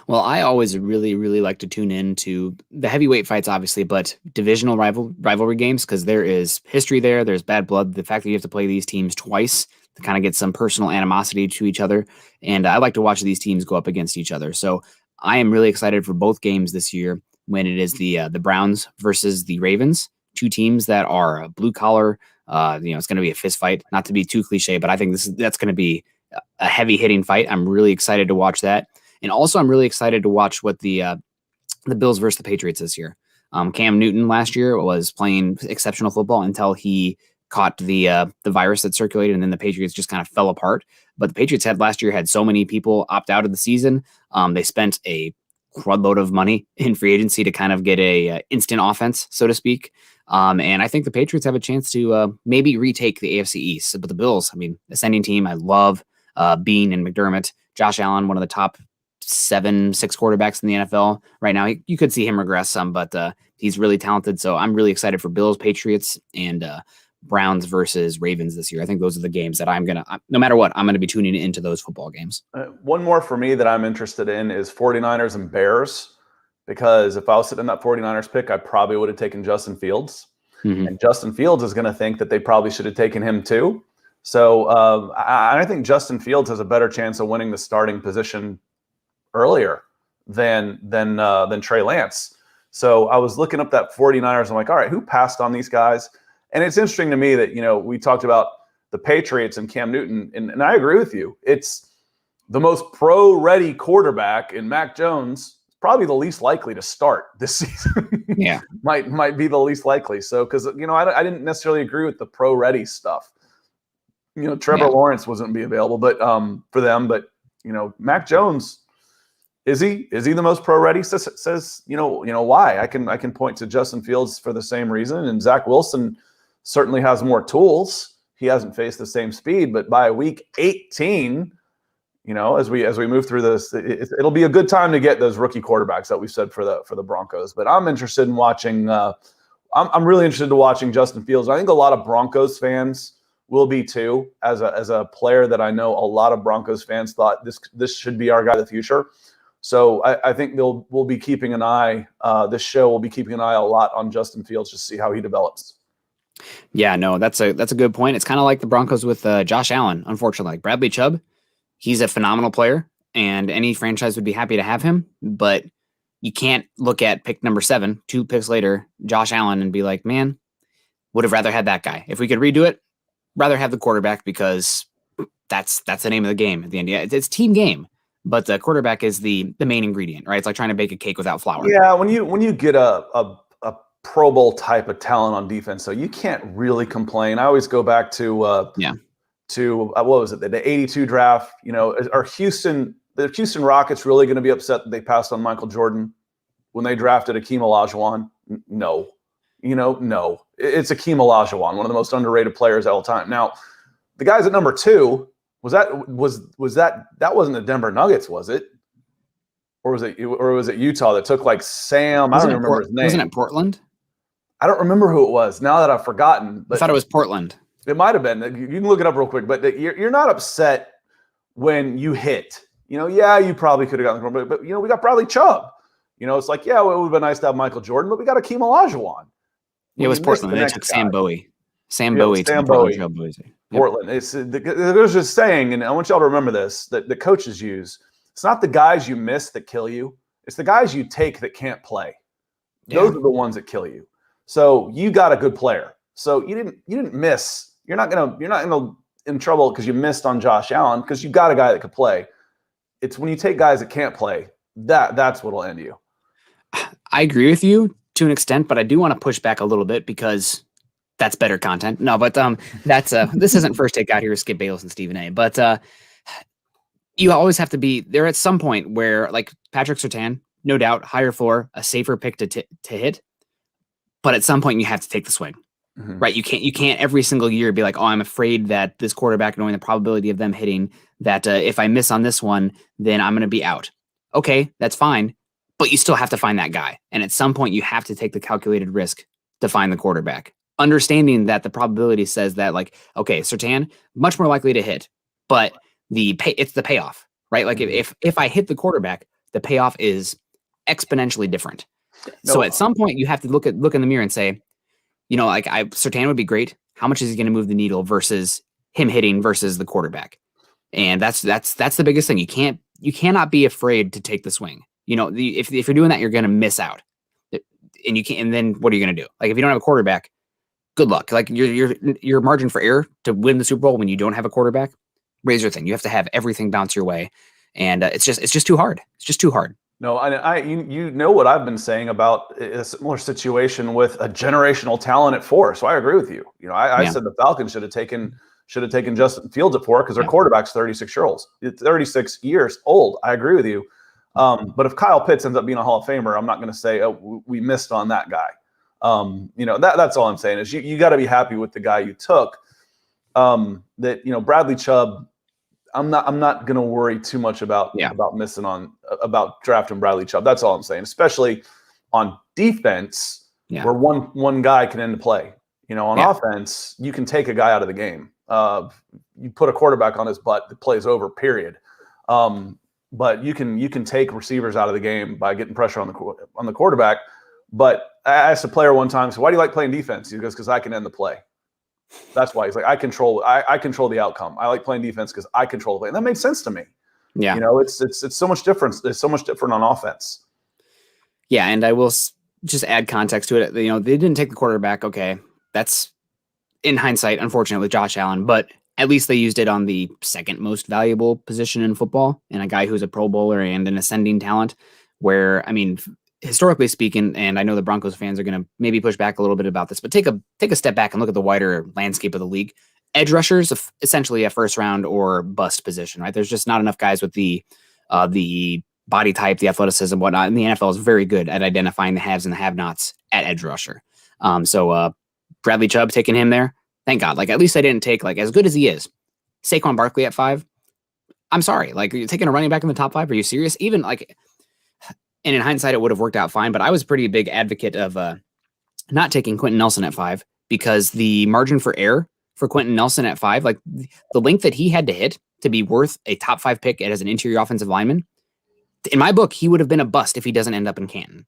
Well, I always really, really like to tune in to the heavyweight fights, obviously, but divisional rivalry games because there is history there. There's bad blood. The fact that you have to play these teams twice to kind of get some personal animosity to each other, and I like to watch these teams go up against each other. So I am really excited for both games this year when it is the Browns versus the Ravens, 2 teams that are blue collar. It's going to be a fist fight. Not to be too cliche, but I think that's going to be a heavy hitting fight. I'm really excited to watch that. And also, I'm really excited to watch what the Bills versus the Patriots this year. Cam Newton last year was playing exceptional football until he caught the virus that circulated, and then the Patriots just kind of fell apart. But the Patriots last year had so many people opt out of the season. They spent a crudload of money in free agency to kind of get a instant offense, so to speak. And I think the Patriots have a chance to maybe retake the AFC East. But the Bills, ascending team. I love Bean and McDermott. Josh Allen, one of the top 7-6 quarterbacks in the NFL right now. You could see him regress some, but he's really talented. So I'm really excited for Bills, Patriots, and Browns versus Ravens this year. I think those are the games that no matter what, I'm going to be tuning into those football games. One more for me that I'm interested in is 49ers and Bears, because if I was sitting in that 49ers pick, I probably would have taken Justin Fields. Mm-hmm. And Justin Fields is going to think that they probably should have taken him too. So I think Justin Fields has a better chance of winning the starting position earlier than Trey Lance. So I was looking up that 49ers. I'm like, all right, who passed on these guys? And it's interesting to me that, we talked about the Patriots and Cam Newton, and I agree with you. It's the most pro-ready quarterback in Mac Jones, probably the least likely to start this season. Yeah. might be the least likely. So, because, I didn't necessarily agree with the pro-ready stuff. Trevor Lawrence wasn't be available, but for them, but, Mac Jones, is he the most pro-ready? Says why? I can point to Justin Fields for the same reason, and Zach Wilson certainly has more tools. He hasn't faced the same speed, but by week 18, As we move through this, it'll be a good time to get those rookie quarterbacks that we said for the Broncos. But I'm interested in watching. I'm really interested in watching Justin Fields. I think a lot of Broncos fans will be too. As a player that I know, a lot of Broncos fans thought this should be our guy of the future. So I think we'll be keeping an eye. This show will be keeping an eye a lot on Justin Fields to see how he develops. Yeah, no, that's a good point. It's kind of like the Broncos with Josh Allen. Unfortunately, like Bradley Chubb, he's a phenomenal player, and any franchise would be happy to have him. But you can't look at pick number 7, 2 picks later, Josh Allen, and be like, man, would have rather had that guy. If we could redo it, rather have the quarterback, because that's the name of the game at the end. Yeah, it's team game, but the quarterback is the main ingredient, right? It's like trying to bake a cake without flour. Yeah, when you get a Pro Bowl type of talent on defense, so you can't really complain. I always go back to what was it, the 82 draft? Are the Houston Rockets really going to be upset that they passed on Michael Jordan when they drafted Akeem Olajuwon? No. No. It's Akeem Olajuwon, one of the most underrated players of all time. Now, the guys at number 2, that wasn't the Denver Nuggets, was it? Or was it Utah that took like Sam? I don't remember his name. Wasn't it Portland? I don't remember who it was now that I've forgotten. But I thought it was Portland. It might have been. You can look it up real quick, but you're not upset when you hit. You probably could have gotten the, but we got Bradley Chubb. It's like, it would have been nice to have Michael Jordan, but we got Akeem Olajuwon. It was Portland. They took Sam Bowie. Sam Bowie. Portland. There's just saying, and I want y'all to remember this, that the coaches use. It's not the guys you miss that kill you. It's the guys you take that can't play. Those are the ones that kill you. So you got a good player. So you didn't miss. You're not in trouble because you missed on Josh Allen, because you got a guy that could play. It's when you take guys that can't play, that's what'll end you. I agree with you to an extent, but I do want to push back a little bit, because that's better content. No, but that's this isn't First Take Out here with Skip Bayless and Stephen A. But you always have to be there at some point where, like Patrick Surtain, no doubt, higher floor, a safer pick to hit. But at some point you have to take the swing, right? You can't every single year be like, oh, I'm afraid that this quarterback, knowing the probability of them hitting, that if I miss on this one, then I'm going to be out. Okay, that's fine. But you still have to find that guy. And at some point you have to take the calculated risk to find the quarterback, understanding that the probability says that, like, okay, Surtain, much more likely to hit, but it's the payoff, right? Like if I hit the quarterback, the payoff is exponentially different. So at some point you have to look in the mirror and say, Surtain would be great. How much is he going to move the needle versus him hitting versus the quarterback? And that's the biggest thing. You cannot be afraid to take the swing. If you're doing that, you're going to miss out. And you can't. And then what are you going to do? Like, if you don't have a quarterback, good luck. Like, your margin for error to win the Super Bowl when you don't have a quarterback, razor thin. You have to have everything bounce your way, and it's just too hard. It's just too hard. No, you know what I've been saying about a similar situation with a generational talent at 4. So I agree with you. I said the Falcons should have taken Justin Fields at 4 because their quarterback's 36 years old. I agree with you. But if Kyle Pitts ends up being a Hall of Famer, I'm not going to say, oh, we missed on that guy. That's all I'm saying is you got to be happy with the guy you took. Bradley Chubb, I'm not going to worry too much about missing on about drafting Bradley Chubb. That's all I'm saying, especially on defense where one guy can end the play. On offense, you can take a guy out of the game. You put a quarterback on his butt, the play's over, period. But you can take receivers out of the game by getting pressure on the quarterback. But I asked a player one time, so why do you like playing defense? He goes, because I can end the play. That's why. He's like, I control the outcome. I like playing defense because I control the play. And that made sense to me. Yeah. It's so much different. It's so much different on offense. Yeah, and I will just add context to it. They didn't take the quarterback. Okay, that's in hindsight, unfortunately, Josh Allen, but at least they used it on the second most valuable position in football, and a guy who's a Pro Bowler and an ascending talent, where, historically speaking, and I know the Broncos fans are going to maybe push back a little bit about this, but take a step back and look at the wider landscape of the league. Edge rushers, essentially a first round or bust position, right? There's just not enough guys with the body type, the athleticism, whatnot. And the NFL is very good at identifying the haves and the have-nots at edge rusher. So Bradley Chubb, taking him there, thank God. Like, at least I didn't take, like, as good as he is, Saquon Barkley at 5. I'm sorry. Like, you're taking a running back in the top 5. Are you serious? Even like, and in hindsight, it would have worked out fine. But I was a pretty big advocate of not taking Quentin Nelson at 5 because the margin for error for Quentin Nelson at 5, like the length that he had to hit to be worth a top 5 pick as an interior offensive lineman, in my book, he would have been a bust if he doesn't end up in Canton.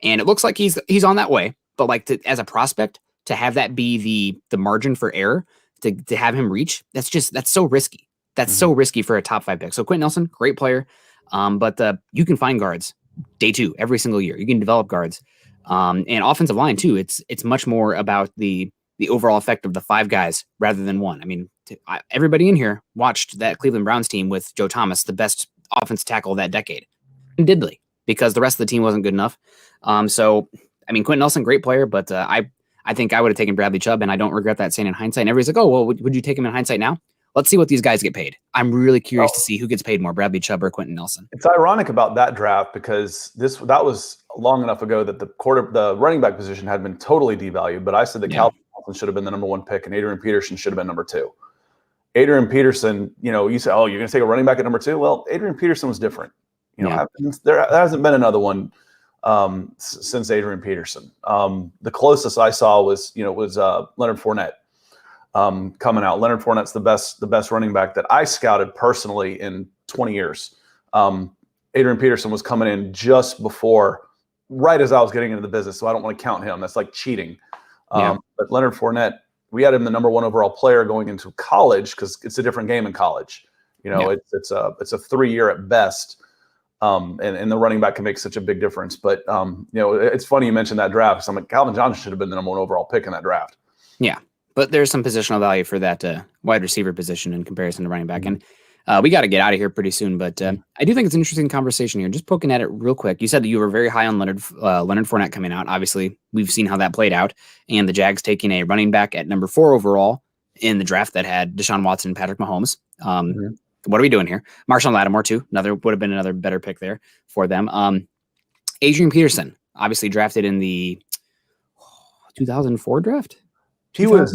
And it looks like he's on that way. But like as a prospect, to have that be the margin for error to have him reach, that's so risky. That's so risky for a top 5 pick. So Quentin Nelson, great player. But you can find guards day 2 every single year. You can develop guards. And offensive line too. It's much more about the overall effect of the 5 guys rather than one. I mean, everybody in here watched that Cleveland Browns team with Joe Thomas, the best offensive tackle of that decade, and diddly, because the rest of the team wasn't good enough. So I mean, Quentin Nelson, great player, but I think I would have taken Bradley Chubb, and I don't regret that saying in hindsight. And everybody's like, oh, well, would you take him in hindsight now? Let's see what these guys get paid. I'm really curious to see who gets paid more, Bradley Chubb or Quentin Nelson. It's ironic about that draft because that was long enough ago that the running back position had been totally devalued. But I said that Calvin Johnson should have been the number 1 pick and Adrian Peterson should have been number 2. Adrian Peterson, you say, oh, you're going to take a running back at number 2? Well, Adrian Peterson was different. There hasn't been another one since Adrian Peterson. The closest I saw was Leonard Fournette. Coming out. Leonard Fournette's the best running back that I scouted personally in 20 years. Adrian Peterson was coming in just before, right as I was getting into the business, so I don't want to count him. That's like cheating. But Leonard Fournette, we had him the number 1 overall player going into college because it's a different game in college. It's a 3-year at best, and the running back can make such a big difference. But it's funny you mentioned that draft. So I'm like, Calvin Johnson should have been the number 1 overall pick in that draft. Yeah. But there's some positional value for that wide receiver position in comparison to running back. And we got to get out of here pretty soon. But I do think it's an interesting conversation here. Just poking at it real quick. You said that you were very high on Leonard Fournette coming out. Obviously, we've seen how that played out. And the Jags taking a running back at number 4 overall in the draft that had Deshaun Watson and Patrick Mahomes. What are we doing here? Marshawn Lattimore, too. Would have been another better pick there for them. Adrian Peterson, obviously drafted in the 2004 draft. He was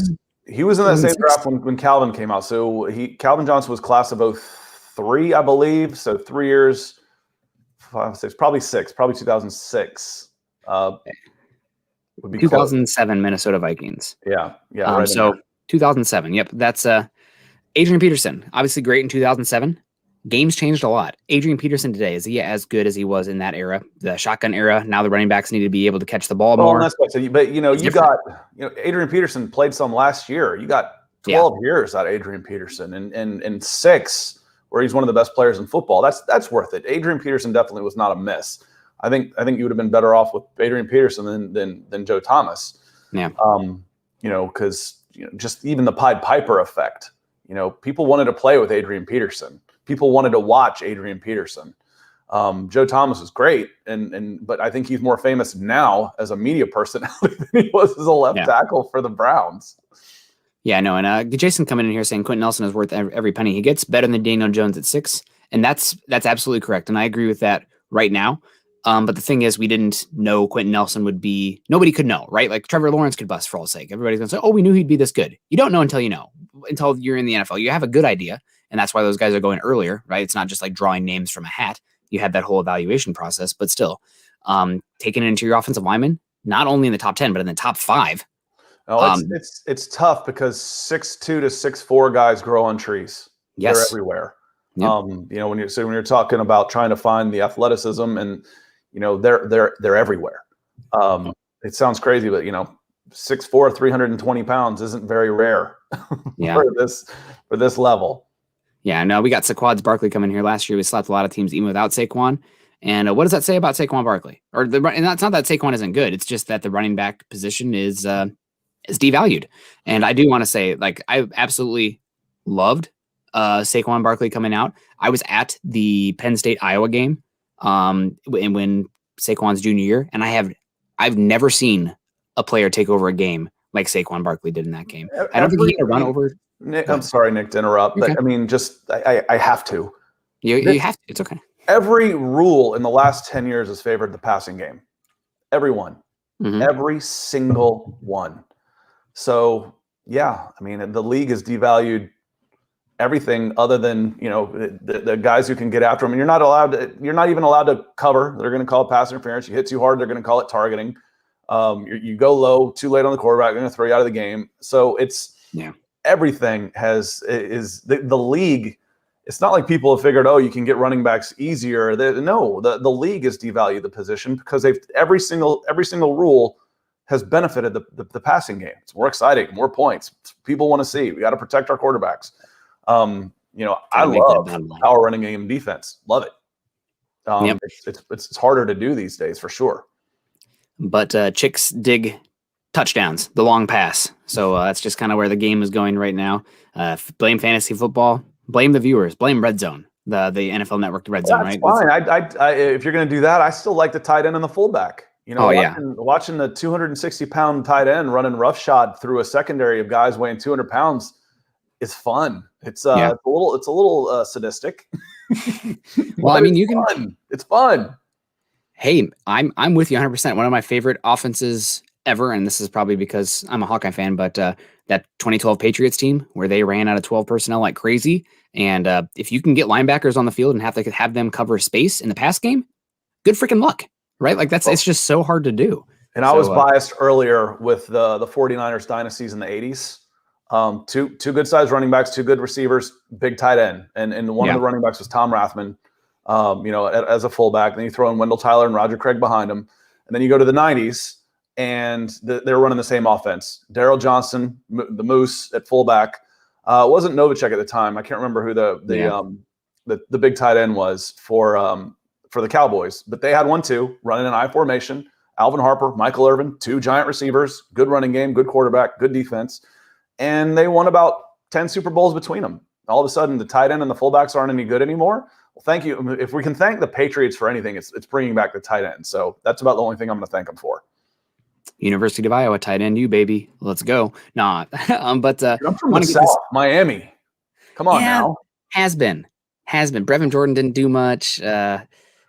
in that same draft when Calvin came out. So Calvin Johnson was class of 03, I believe. So 3 years, 5, 6, probably 2006. Would be 2007 Minnesota Vikings. Yeah. Right so 2007. Yep, that's Adrian Peterson. Obviously great in 2007. Games changed a lot. Adrian Peterson today, is he as good as he was in that era, the shotgun era? Now the running backs need to be able to catch the ball more. That's what I said. But you got Adrian Peterson played some last year. You got 12 years out of Adrian Peterson, and 6 where he's one of the best players in football. That's worth it. Adrian Peterson definitely was not a miss. I think you would have been better off with Adrian Peterson than Joe Thomas. Yeah. Because just even the Pied Piper effect. People wanted to play with Adrian Peterson. People wanted to watch Adrian Peterson. Joe Thomas is great, but I think he's more famous now as a media personality than he was as a left tackle for the Browns. Yeah, no, and Jason coming in here saying Quentin Nelson is worth every penny he gets, better than Daniel Jones at 6, and that's absolutely correct, and I agree with that right now. But the thing is, we didn't know Quentin Nelson would be. Nobody could know, right? Like Trevor Lawrence could bust for all sake. Everybody's gonna say, "Oh, we knew he'd be this good." You don't know until you know. Until you're in the NFL, you have a good idea. And that's why those guys are going earlier, right? It's not just like drawing names from a hat. You had that whole evaluation process, but still, taking it into your offensive lineman, not only in the top 10, but in the top 5. No, it's tough because 6'2" to 6'4" guys grow on trees. Yes. They're everywhere. Yep. When you're talking about trying to find the athleticism, and they're everywhere. It sounds crazy, but 6'4", 320 pounds isn't very rare for this level. Yeah, no, we got Saquon Barkley coming here last year. We slapped a lot of teams even without Saquon. And what does that say about Saquon Barkley? And that's not that Saquon isn't good. It's just that the running back position is devalued. And I do want to say, like, I absolutely loved Saquon Barkley coming out. I was at the Penn State Iowa game when Saquon's junior year, and I've never seen a player take over a game like Saquon Barkley did in that game. I don't think he had a run over. Nick, I'm sorry, Nick, to interrupt, but I have to. You have to. It's okay. Every rule in the last 10 years has favored the passing game. Everyone. Mm-hmm. Every single one. So, the league is devalued everything other than, the guys who can get after them. And you're not even allowed to cover. They're going to call it pass interference. You hit too hard, they're going to call it targeting. You go low, too late on the quarterback, they're going to throw you out of the game. So everything is the league. It's not like people have figured, you can get running backs easier. The league has devalued the position because every single rule has benefited the passing game. It's more exciting, more points. People want to see. We got to protect our quarterbacks. I love power running game defense. Love it. It's harder to do these days for sure. But chicks dig touchdowns, the long pass. So that's just kind of where the game is going right now. Blame fantasy football. Blame the viewers. Blame Red Zone, the NFL Network Red Zone. That's right? Fine. If you're going to do that, I still like the tight end and the fullback. Watching the 260-pound tight end running roughshod through a secondary of guys weighing 200 pounds is fun. It's a little sadistic. Well, I mean, it's fun. Hey, I'm with you 100%. One of my favorite offenses ever, and this is probably because I'm a Hawkeye fan, but that 2012 Patriots team where they ran out of 12 personnel like crazy, and if you can get linebackers on the field and have them cover space in the pass game, good freaking luck, right? Like it's just so hard to do. And I was biased earlier with the 49ers dynasties in the 80s. Two good sized running backs, two good receivers, big tight end, and one of the running backs was Tom Rathman. As a fullback. Then you throw in Wendell Tyler and Roger Craig behind him. And then you go to the 90s, and they're running the same offense. Darryl Johnson, the Moose at fullback. It wasn't Novacek at the time. I can't remember who the big tight end was for the Cowboys. But they had 1-2 running an I formation. Alvin Harper, Michael Irvin, two giant receivers, good running game, good quarterback, good defense. And they won about 10 Super Bowls between them. All of a sudden, the tight end and the fullbacks aren't any good anymore. Well, thank you. If we can thank the Patriots for anything, it's bringing back the tight end. So that's about the only thing I'm going to thank them for. University of Iowa, tight end, you baby. Let's go. Nah, but I'm from the South, Miami. Come on now. Has been. Brevin Jordan didn't do much. Greg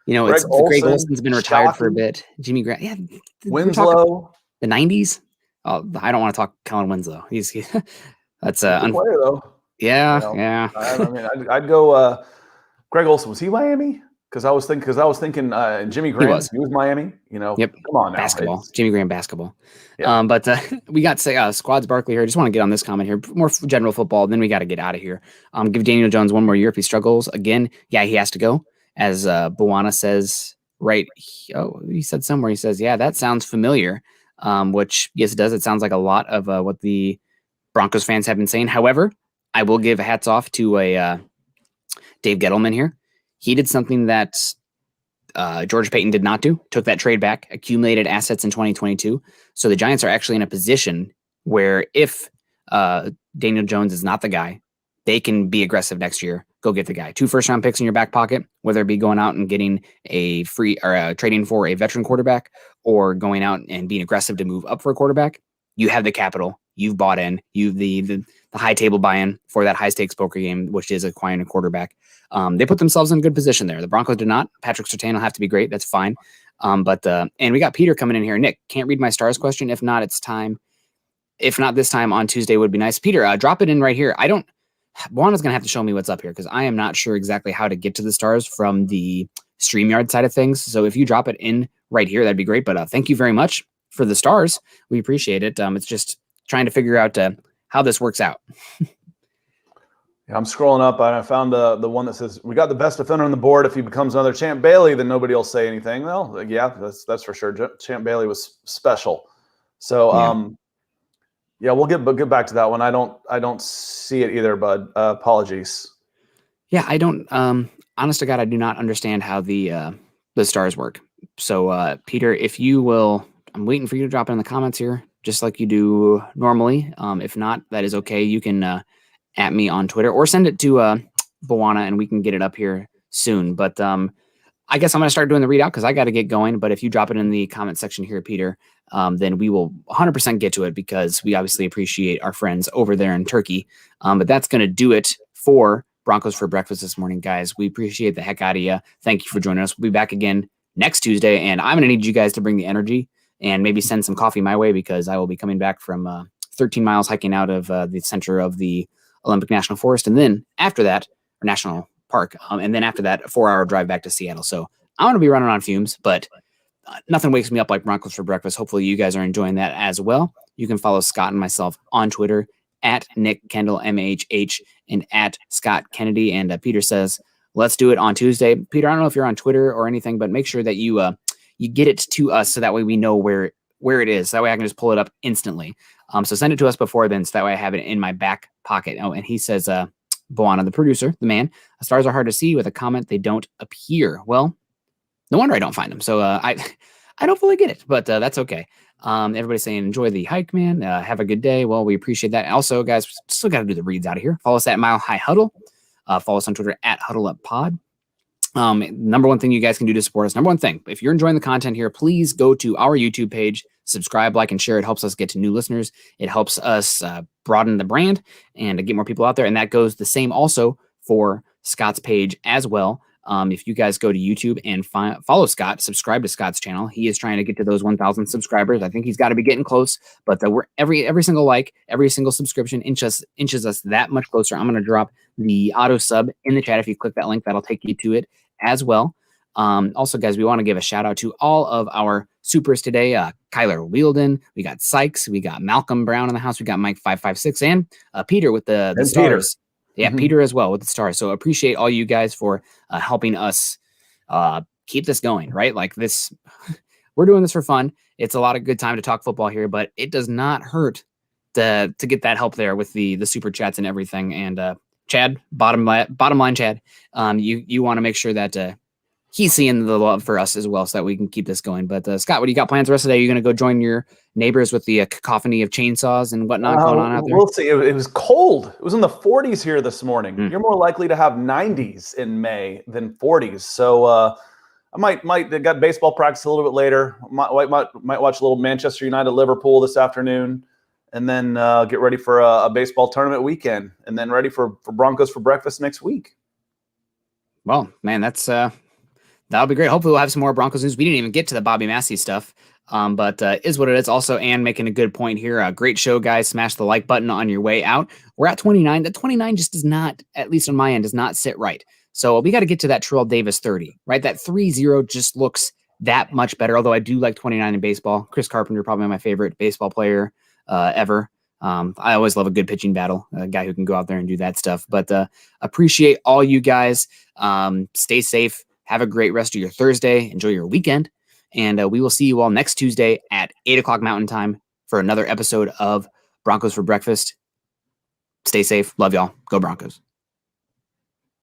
Olson's been retired for a bit. Jimmy Grant, Winslow, the 90s. Oh, I don't want to talk Kellen Winslow. He's that's player though. Yeah. I'd go. Greg Olson, was he Miami? Because I was thinking Jimmy Grant. He was Miami. Yep. Come on now. Basketball. Jimmy Grant basketball. Yeah. But we got Squads Barkley here. I just want to get on this comment here. More general football. Then we got to get out of here. Give Daniel Jones one more year if he struggles again. Yeah, he has to go. As Buwana says, right? He said somewhere. He says, "Yeah, that sounds familiar." Which yes, it does. It sounds like a lot of what the Broncos fans have been saying. However, I will give hats off to a Dave Gettleman here. He did something that George Payton did not do. Took that trade back, accumulated assets in 2022. So the Giants are actually in a position where if Daniel Jones is not the guy, they can be aggressive next year. Go get the guy. 2 first-round picks in your back pocket, whether it be going out and getting a free or trading for a veteran quarterback or going out and being aggressive to move up for a quarterback. You have the capital. You've bought in. You've the high table buy-in for that high-stakes poker game, which is acquiring a quarterback. They put themselves in a good position there. The Broncos did not. Patrick Surtain will have to be great. That's fine. And we got Peter coming in here. Nick, can't read my stars question. If not, it's time. If not this time on Tuesday would be nice. Peter, drop it in right here. Juana's going to have to show me what's up here because I am not sure exactly how to get to the stars from the StreamYard side of things. So if you drop it in right here, that'd be great. But thank you very much for the stars. We appreciate it. It's just trying to figure out how this works out. I'm scrolling up and I found the one that says, we got the best defender on the board. If he becomes another Champ Bailey, then nobody will say anything. Well, yeah, that's for sure. Champ Bailey was special. So, we'll get back to that one. I don't see it either, bud. Apologies. Yeah, I don't. Honest to God, I do not understand how the stars work. So, Peter, if you will, I'm waiting for you to drop it in the comments here, just like you do normally. If not, that is okay. You can at me on Twitter or send it to Buwana and we can get it up here soon. But I guess I'm going to start doing the readout because I got to get going. But if you drop it in the comment section here, Peter, then we will 100% get to it because we obviously appreciate our friends over there in Turkey. But that's going to do it for Broncos for Breakfast this morning, guys. We appreciate the heck out of you. Thank you for joining us. We'll be back again next Tuesday. And I'm going to need you guys to bring the energy and maybe send some coffee my way because I will be coming back from 13 miles hiking out of the center of the Olympic National Forest, and then after that, or National Park, and then after that, a 4-hour drive back to Seattle. So I'm going to be running on fumes, but nothing wakes me up like Broncos for breakfast. Hopefully you guys are enjoying that as well. You can follow Scott and myself on Twitter at Nick Kendell MHH and at Scott Kennedy. And Peter says, let's do it on Tuesday. Peter, I don't know if you're on Twitter or anything, but make sure that you get it to us so that way we know where it is. That way I can just pull it up instantly. So send it to us before then, so that way I have it in my back pocket. Oh, and he says, Boana, the producer, the man, stars are hard to see with a comment. They don't appear. Well, no wonder I don't find them. So I don't fully get it, but that's okay. Everybody's saying enjoy the hike, man. Have a good day. Well, we appreciate that. Also, guys, still got to do the reads out of here. Follow us at Mile High Huddle. Follow us on Twitter at Huddle Up Pod. Number one thing you guys can do to support us. Number one thing, if you're enjoying the content here, please go to our YouTube page, subscribe, like, and share. It helps us get to new listeners. It helps us broaden the brand and get more people out there. And that goes the same also for Scott's page as well. If you guys go to YouTube and follow Scott, subscribe to Scott's channel. He is trying to get to those 1,000 subscribers. I think he's got to be getting close, but we're every single like, every single subscription inches us that much closer. I'm going to drop the auto sub in the chat. If you click that link, that'll take you to it as well. Also, guys, we want to give a shout out to all of our supers today. Kyler Wielden, we got Sykes, we got Malcolm Brown in the house, we got Mike 556, and Peter with the stars. Yeah, Peter as well with the stars. So appreciate all you guys for helping us keep this going, right? Like this, we're doing this for fun. It's a lot of good time to talk football here, but it does not hurt to get that help there with the super chats and everything. And Chad, bottom line, Chad, you want to make sure that he's seeing the love for us as well, so that we can keep this going. But Scott, what do you got plans the rest of the day? Are you going to go join your neighbors with the cacophony of chainsaws and whatnot going on out there? We'll see. It was cold. It was in the 40s here this morning. You're more likely to have 90s in May than 40s. So I might got baseball practice a little bit later. Might watch a little Manchester United Liverpool this afternoon, and then get ready for a baseball tournament weekend, and then ready for Broncos for breakfast next week. Well, man, that'll be great. Hopefully we'll have some more Broncos news. We didn't even get to the Bobby Massey stuff, but is what it is. Also, Ann making a good point here. Great show, guys. Smash the like button on your way out. We're at 29. That 29 just does not, at least on my end, does not sit right. So we got to get to that Terrell Davis 30, right? That 3-0 just looks that much better, although I do like 29 in baseball. Chris Carpenter, probably my favorite baseball player ever. I always love a good pitching battle, a guy who can go out there and do that stuff. But appreciate all you guys. Stay safe. Have a great rest of your Thursday. Enjoy your weekend. And we will see you all next Tuesday at 8 o'clock Mountain Time for another episode of Broncos for Breakfast. Stay safe. Love y'all. Go Broncos.